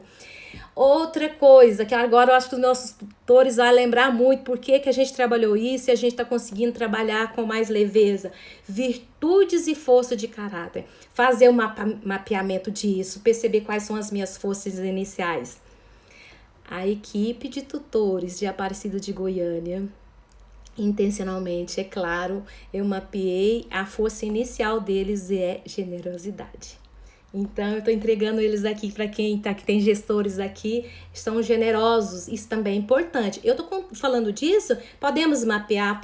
Outra coisa, que agora eu acho que os nossos tutores vão lembrar muito por que a gente trabalhou isso e a gente está conseguindo trabalhar com mais leveza. Virtudes e força de caráter. Fazer um mapeamento disso, perceber quais são as minhas forças iniciais. A equipe de tutores de Aparecida de Goiânia, intencionalmente, é claro, eu mapeei a força inicial deles é generosidade. Então, eu estou entregando eles aqui para quem tá, que tem gestores aqui, são generosos, isso também é importante. Eu estou falando disso, podemos mapear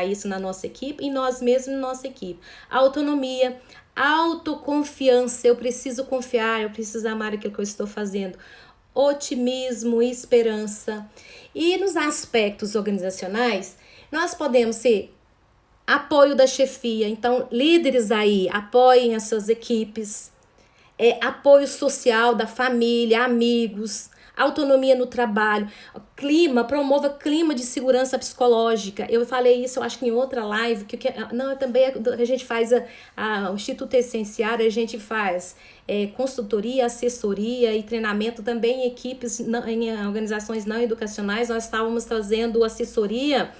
isso na nossa equipe e nós mesmos na nossa equipe. Autonomia, autoconfiança, eu preciso confiar, eu preciso amar aquilo que eu estou fazendo. Otimismo, esperança. E nos aspectos organizacionais, nós podemos ser apoio da chefia. Então, líderes aí, apoiem as suas equipes. Apoio social da família, amigos. Autonomia no trabalho. Promova clima de segurança psicológica. Eu falei isso, eu acho que em outra live. Também a gente faz o Instituto Essenciário, a gente faz consultoria, assessoria e treinamento também em equipes, em organizações não educacionais. Nós estávamos trazendo assessoria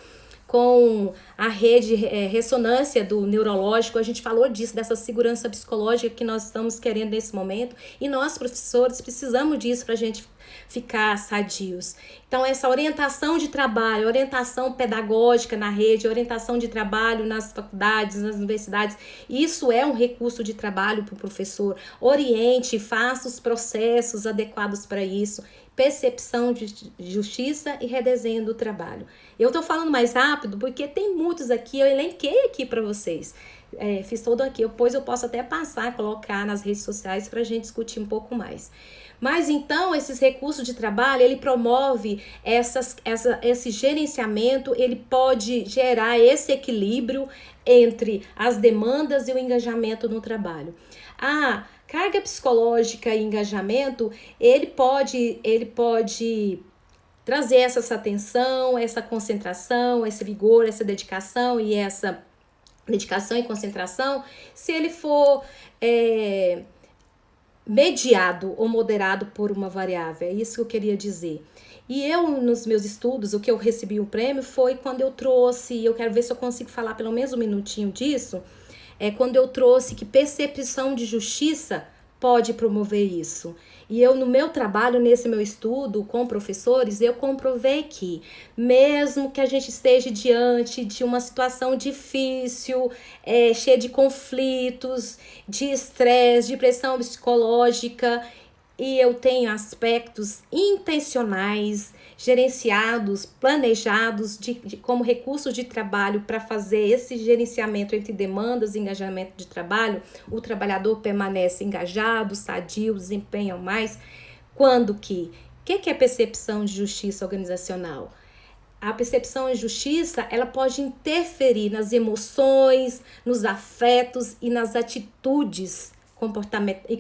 com a rede ressonância do neurológico, a gente falou disso, dessa segurança psicológica que nós estamos querendo nesse momento, e nós, professores, precisamos disso para a gente ficar sadios. Então, essa orientação de trabalho, orientação pedagógica na rede, orientação de trabalho nas faculdades, nas universidades, isso é um recurso de trabalho para o professor. Oriente, faça os processos adequados para isso. Percepção de justiça e redesenho do trabalho. Eu estou falando mais rápido porque tem muitos aqui, eu elenquei aqui para vocês. Fiz todo aqui, depois eu posso até colocar nas redes sociais para a gente discutir um pouco mais. Mas então, esses recursos de trabalho, ele promove esse gerenciamento, ele pode gerar esse equilíbrio entre as demandas e o engajamento no trabalho. A carga psicológica e engajamento, ele pode trazer essa atenção, essa concentração, esse vigor, essa dedicação e concentração, se ele for mediado ou moderado por uma variável. É isso que eu queria dizer. E eu, nos meus estudos, o que eu recebi o prêmio foi quando eu trouxe, eu quero ver se eu consigo falar pelo menos um minutinho disso, quando eu trouxe que percepção de justiça pode promover isso. E eu, no meu trabalho, nesse meu estudo com professores, eu comprovei que, mesmo que a gente esteja diante de uma situação difícil, cheia de conflitos, de estresse, de pressão psicológica, e eu tenho aspectos intencionais, gerenciados, planejados como recursos de trabalho para fazer esse gerenciamento entre demandas e engajamento de trabalho, o trabalhador permanece engajado, sadio, desempenha mais. Quando que? O que é percepção de justiça organizacional? A percepção de justiça, ela pode interferir nas emoções, nos afetos e nas atitudes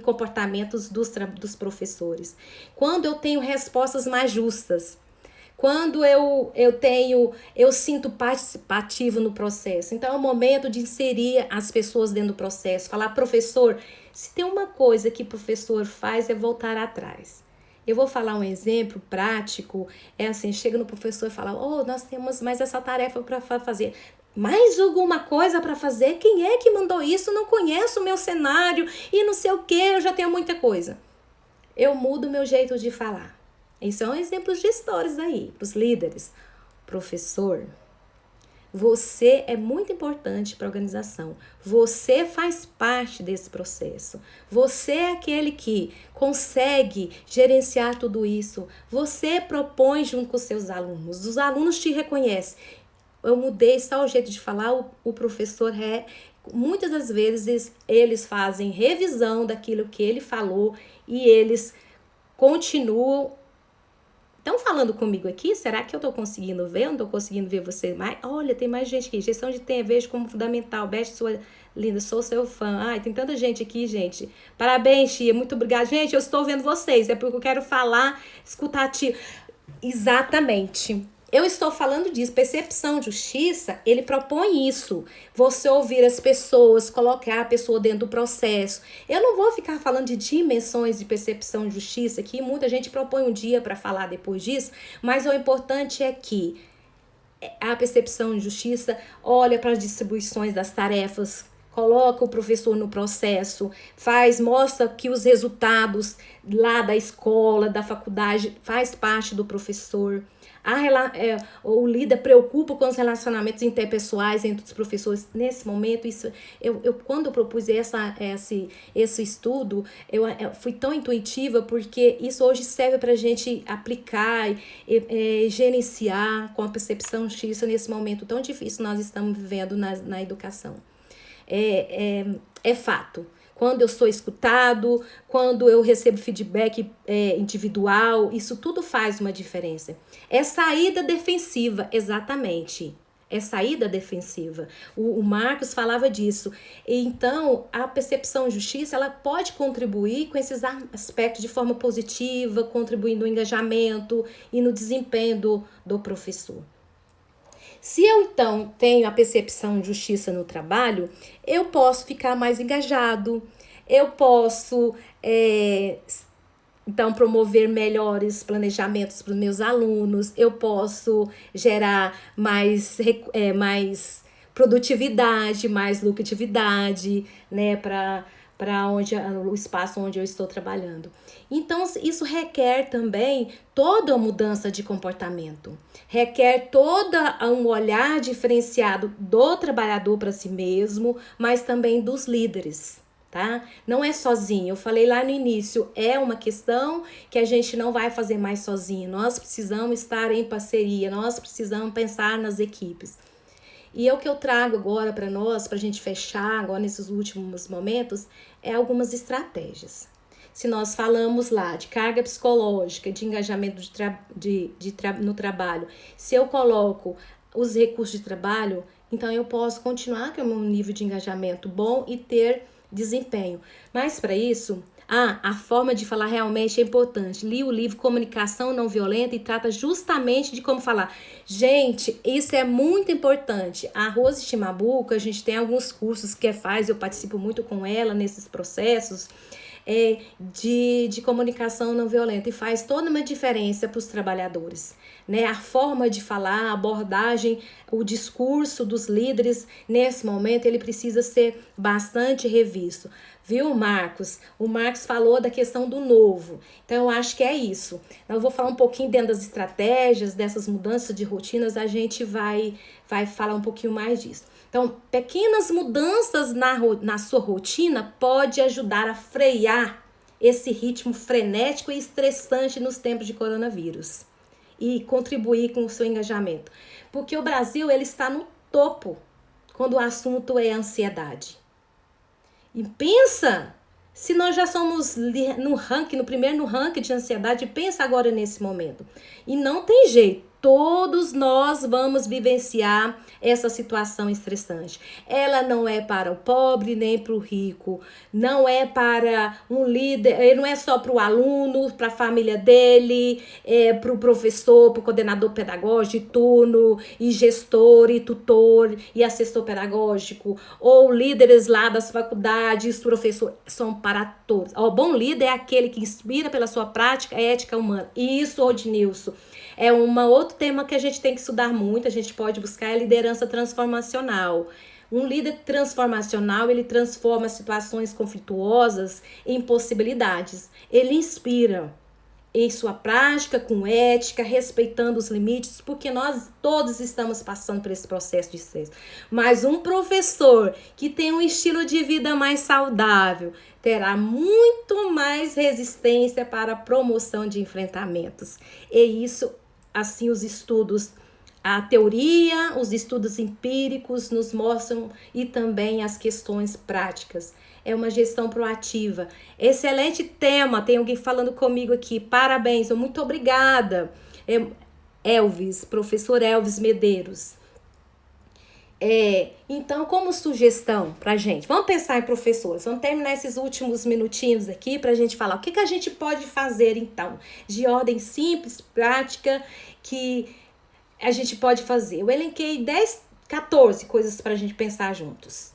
comportamentos dos professores. Quando eu tenho respostas mais justas, quando eu sinto participativo no processo. Então é o momento de inserir as pessoas dentro do processo. Falar, professor, se tem uma coisa que o professor faz é voltar atrás. Eu vou falar um exemplo prático, assim, chega no professor e fala, nós temos mais essa tarefa para fazer. Mais alguma coisa para fazer? Quem é que mandou isso? Não conheço o meu cenário e não sei o que, eu já tenho muita coisa. Eu mudo o meu jeito de falar. Esses são exemplos de histórias aí, para os líderes. Professor, você é muito importante para a organização. Você faz parte desse processo. Você é aquele que consegue gerenciar tudo isso. Você propõe junto com os seus alunos. Os alunos te reconhecem. Eu mudei só o jeito de falar, o professor muitas das vezes eles fazem revisão daquilo que ele falou e eles continuam. Estão falando comigo aqui? Será que eu estou conseguindo ver? Não estou conseguindo ver você mais? Olha, tem mais gente aqui. Gestão de tempo, vejo como fundamental. Beth, sua linda, sou seu fã. Ai, tem tanta gente aqui, gente. Parabéns, Tia. Muito obrigada. Gente, eu estou vendo vocês. É porque eu quero falar, escutar a Tia. Exatamente. Eu estou falando disso. Percepção de justiça, ele propõe isso. Você ouvir as pessoas, colocar a pessoa dentro do processo. Eu não vou ficar falando de dimensões de percepção de justiça aqui. Muita gente propõe um dia para falar depois disso. Mas o importante é que a percepção de justiça olha para as distribuições das tarefas, coloca o professor no processo, mostra que os resultados lá da escola, da faculdade, faz parte do professor. O líder preocupa com os relacionamentos interpessoais entre os professores. Nesse momento, quando eu propus esse estudo, eu fui tão intuitiva, porque isso hoje serve para a gente aplicar e gerenciar com a percepção justiça nesse momento tão difícil que nós estamos vivendo na educação. É fato. Quando eu sou escutado, quando eu recebo feedback individual, isso tudo faz uma diferença. É saída defensiva, exatamente. É saída defensiva. O Marcos falava disso. Então, a percepção de justiça, ela pode contribuir com esses aspectos de forma positiva, contribuindo no engajamento e no desempenho do professor. Se eu, então, tenho a percepção de justiça no trabalho, eu posso ficar mais engajado, eu posso, então, promover melhores planejamentos para os meus alunos, eu posso gerar mais produtividade, mais lucratividade, né, para o espaço onde eu estou trabalhando. Então, isso requer também toda a mudança de comportamento. Requer um olhar diferenciado do trabalhador para si mesmo, mas também dos líderes, tá? Não é sozinho. Eu falei lá no início, é uma questão que a gente não vai fazer mais sozinho. Nós precisamos estar em parceria, nós precisamos pensar nas equipes. E o que eu trago agora para nós, para a gente fechar agora nesses últimos momentos, é algumas estratégias. Se nós falamos lá de carga psicológica, de engajamento no trabalho, se eu coloco os recursos de trabalho, então eu posso continuar com o meu nível de engajamento bom e ter desempenho. Mas para isso, a forma de falar realmente é importante. Li o livro Comunicação Não Violenta e trata justamente de como falar. Gente, isso é muito importante. A Rose Shimabuka, a gente tem alguns cursos que faz, eu participo muito com ela nesses processos de comunicação não violenta e faz toda uma diferença para os trabalhadores, né? A forma de falar, a abordagem, o discurso dos líderes nesse momento ele precisa ser bastante revisto, viu, Marcos? O Marcos falou da questão do novo, então eu acho que é isso. Eu vou falar um pouquinho dentro das estratégias, dessas mudanças de rotinas, a gente vai falar um pouquinho mais disso. Então, pequenas mudanças na sua rotina pode ajudar a frear esse ritmo frenético e estressante nos tempos de coronavírus e contribuir com o seu engajamento. Porque o Brasil ele está no topo quando o assunto é ansiedade. E pensa, se nós já somos no primeiro no ranking de ansiedade, pensa agora nesse momento. E não tem jeito. Todos nós vamos vivenciar essa situação estressante. Ela não é para o pobre nem para o rico. Não é para um líder, não é só para o aluno, para a família dele, para o professor, para o coordenador pedagógico de turno, e gestor, e tutor, e assessor pedagógico, ou líderes lá das faculdades, professor, são para todos. O bom líder é aquele que inspira pela sua prática ética humana. E isso, Odnilson, é outro tema que a gente tem que estudar muito, a gente pode buscar a liderança transformacional. Um líder transformacional, ele transforma situações conflituosas em possibilidades. Ele inspira em sua prática, com ética, respeitando os limites, porque nós todos estamos passando por esse processo de estresse. Mas um professor que tem um estilo de vida mais saudável terá muito mais resistência para a promoção de enfrentamentos. E isso, assim, os estudos, a teoria, os estudos empíricos nos mostram e também as questões práticas. É uma gestão proativa. Excelente tema, tem alguém falando comigo aqui. Parabéns, muito obrigada. Elvis, professor Elvis Medeiros. Então, como sugestão pra gente, vamos pensar em professores, vamos terminar esses últimos minutinhos aqui pra gente falar o que a gente pode fazer então, de ordem simples, prática, que a gente pode fazer. Eu elenquei 14 coisas pra gente pensar juntos.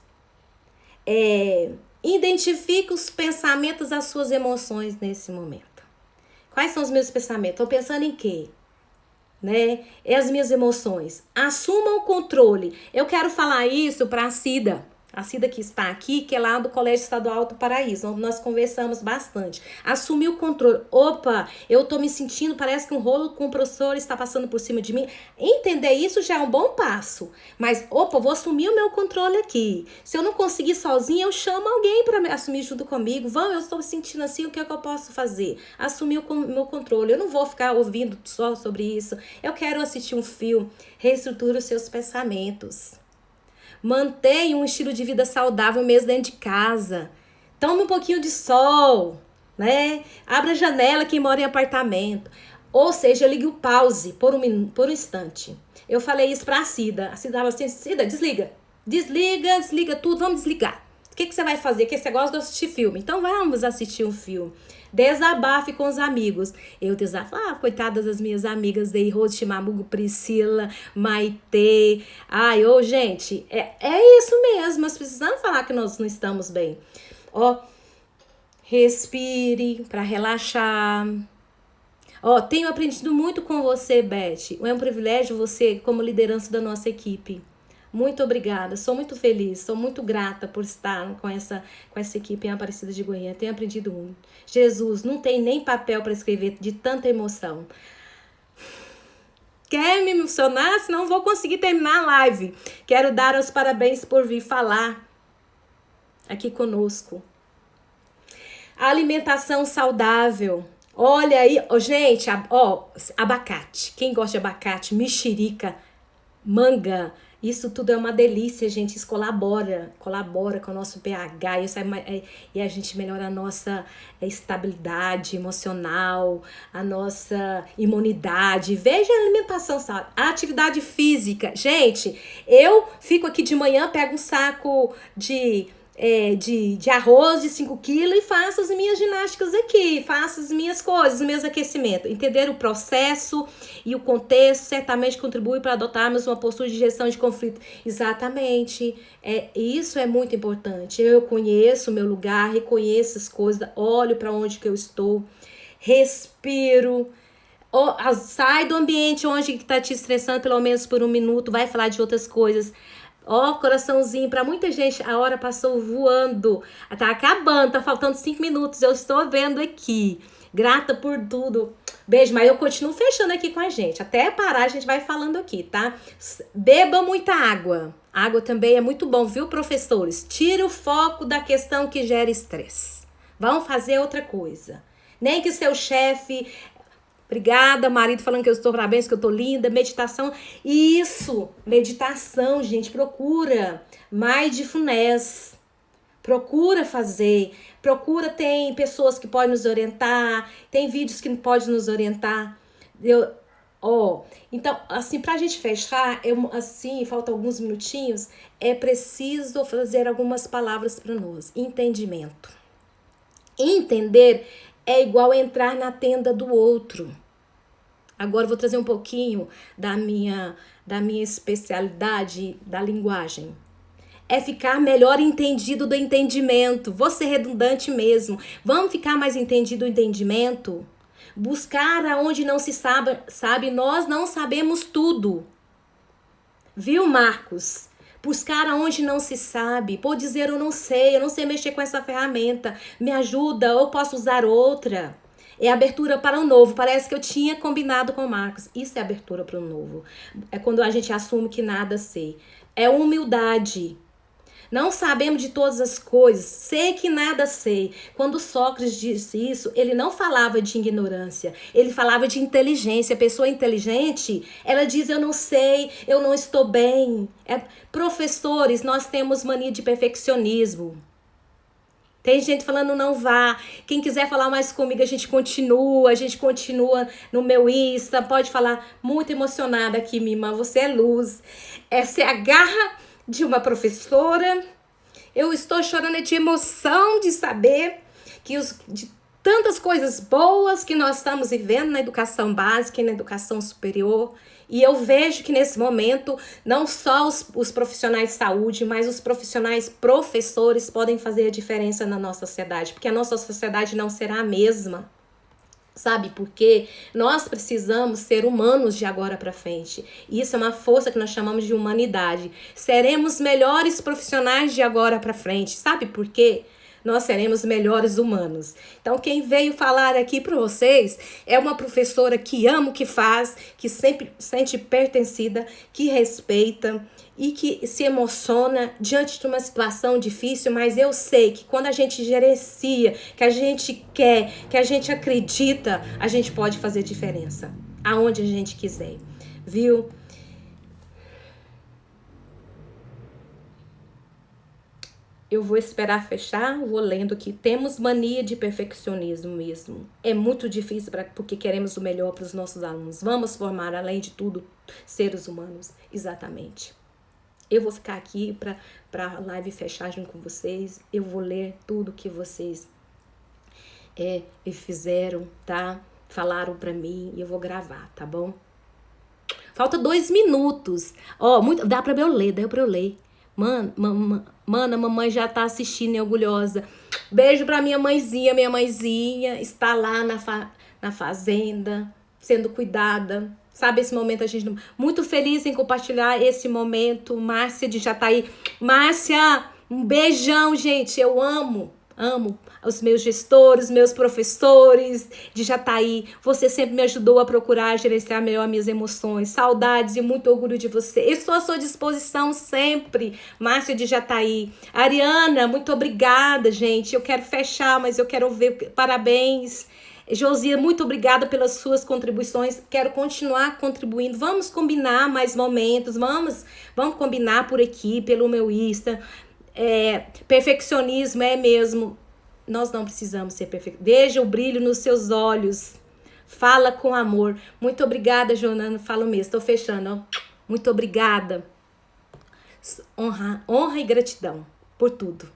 Identifique os pensamentos, as suas emoções nesse momento. Quais são os meus pensamentos? Estou pensando em quê? Né? E as minhas emoções. Assuma o controle. Eu quero falar isso para a Cida que está aqui, que é lá do Colégio Estadual do Paraíso, onde nós conversamos bastante. Assumir o controle. Opa, eu tô me sentindo, parece que um rolo compressor está passando por cima de mim. Entender isso já é um bom passo. Mas, opa, vou assumir o meu controle aqui. Se eu não conseguir sozinha, eu chamo alguém para assumir junto comigo. Eu estou sentindo assim, o que é que eu posso fazer? Assumir o meu controle. Eu não vou ficar ouvindo só sobre isso. Eu quero assistir um filme. Reestrutura os seus pensamentos. Mantenha um estilo de vida saudável mesmo dentro de casa. Tome um pouquinho de sol, né? Abra a janela quem mora em apartamento. Ou seja, ligue o pause por um instante. Eu falei isso pra Cida. A Cida falou assim, Cida, desliga. Desliga tudo, vamos desligar. O que você vai fazer? Que você gosta de assistir filme? Então vamos assistir um filme. Desabafe com os amigos. Eu desabafo, coitadas das minhas amigas aí, Rose Shimabuka, Priscila, Maitê. Gente, é isso mesmo. Nós precisamos falar que nós não estamos bem. Respire para relaxar. Tenho aprendido muito com você, Beth. É um privilégio você como liderança da nossa equipe. Muito obrigada, sou muito feliz, sou muito grata por estar com essa equipe em Aparecida de Goiânia. Tenho aprendido muito. Jesus, não tem nem papel para escrever de tanta emoção. Quer me emocionar? Senão não vou conseguir terminar a live. Quero dar os parabéns por vir falar aqui conosco. Alimentação saudável. Olha aí, gente, abacate. Quem gosta de abacate, mexerica, manga, Isso tudo é uma delícia, gente. Isso colabora com o nosso pH. E a gente melhora a nossa estabilidade emocional, a nossa imunidade. Veja a alimentação, sabe? A atividade física. Gente, eu fico aqui de manhã, pego um saco de arroz de 5 quilos e faço as minhas ginásticas aqui, faço as minhas coisas, os meus aquecimentos. Entender o processo e o contexto certamente contribui para adotarmos uma postura de gestão de conflito. Exatamente. Isso é muito importante. Eu conheço o meu lugar, reconheço as coisas, olho para onde que eu estou, respiro. Sai do ambiente onde está te estressando pelo menos por 1 minuto, vai falar de outras coisas. Coraçãozinho, para muita gente a hora passou voando, tá acabando, tá faltando 5 minutos, eu estou vendo aqui, grata por tudo, beijo, mas eu continuo fechando aqui com a gente, até parar a gente vai falando aqui, tá? Beba muita água, água também é muito bom, viu, professores? Tira o foco da questão que gera estresse, vamos fazer outra coisa, nem que seu chefe... Obrigada, marido falando que eu estou parabéns, que eu estou linda. Meditação. Isso, meditação, gente. Procura mindfulness. Procura fazer. Procura, tem pessoas que podem nos orientar. Tem vídeos que podem nos orientar. Então, assim, pra gente fechar, faltam alguns minutinhos. É preciso fazer algumas palavras para nós. Entendimento. Entender é igual entrar na tenda do outro. Agora eu vou trazer um pouquinho da minha especialidade da linguagem. É ficar melhor entendido do entendimento. Vou ser redundante mesmo. Vamos ficar mais entendido do entendimento? Buscar aonde não se sabe, nós não sabemos tudo. Viu, Marcos? Buscar aonde não se sabe. Pode dizer eu não sei mexer com essa ferramenta. Me ajuda, eu posso usar outra. É abertura para o novo. Parece que eu tinha combinado com o Marcos. Isso é abertura para o novo. É quando a gente assume que nada sei. É humildade. Não sabemos de todas as coisas. Sei que nada sei. Quando Sócrates disse isso, ele não falava de ignorância. Ele falava de inteligência. A pessoa inteligente, ela diz eu não sei, eu não estou bem. Professores, nós temos mania de perfeccionismo. Tem gente falando não vá. Quem quiser falar mais comigo, a gente continua no meu Insta. Pode falar. Muito emocionada aqui, Mima. Você é luz. Essa é a garra de uma professora. Eu estou chorando de emoção de saber que de tantas coisas boas que nós estamos vivendo na educação básica e na educação superior. E eu vejo que nesse momento, não só os profissionais de saúde, mas os professores podem fazer a diferença na nossa sociedade, porque a nossa sociedade não será a mesma. Sabe por quê? Nós precisamos ser humanos de agora para frente. Isso é uma força que nós chamamos de humanidade. Seremos melhores profissionais de agora para frente. Sabe por quê? Nós seremos melhores humanos. Então, quem veio falar aqui para vocês é uma professora que ama o que faz, que sempre sente pertencida, que respeita e que se emociona diante de uma situação difícil, mas eu sei que quando a gente gerencia, que a gente quer, que a gente acredita, a gente pode fazer diferença, aonde a gente quiser, viu? Eu vou esperar fechar, vou lendo aqui. Temos mania de perfeccionismo mesmo. É muito difícil porque queremos o melhor para os nossos alunos. Vamos formar, além de tudo, seres humanos. Exatamente. Eu vou ficar aqui para a live fechar junto com vocês. Eu vou ler tudo que vocês fizeram, tá? Falaram para mim e eu vou gravar, tá bom? Falta 2 minutos. Dá para eu ler. Mana, mamãe já tá assistindo e orgulhosa. Beijo pra minha mãezinha. Minha mãezinha está lá na fazenda, sendo cuidada. Sabe, esse momento a gente... Muito feliz em compartilhar esse momento. Márcia de Jataí. Márcia, um beijão, gente. Eu amo os meus gestores, meus professores de Jataí. Você sempre me ajudou a procurar gerenciar melhor minhas emoções. Saudades e muito orgulho de você. Estou à sua disposição sempre, Márcia de Jataí. Ariana, muito obrigada, gente. Eu quero fechar, mas eu quero ver parabéns. Josia, muito obrigada pelas suas contribuições. Quero continuar contribuindo. Vamos combinar mais momentos. Vamos combinar por aqui, pelo meu Insta. Perfeccionismo é mesmo. Nós não precisamos ser perfeitos. Veja o brilho nos seus olhos. Fala com amor. Muito obrigada, Jonana. Falo mesmo. Estou fechando. Ó. Muito obrigada. Honra e gratidão por tudo.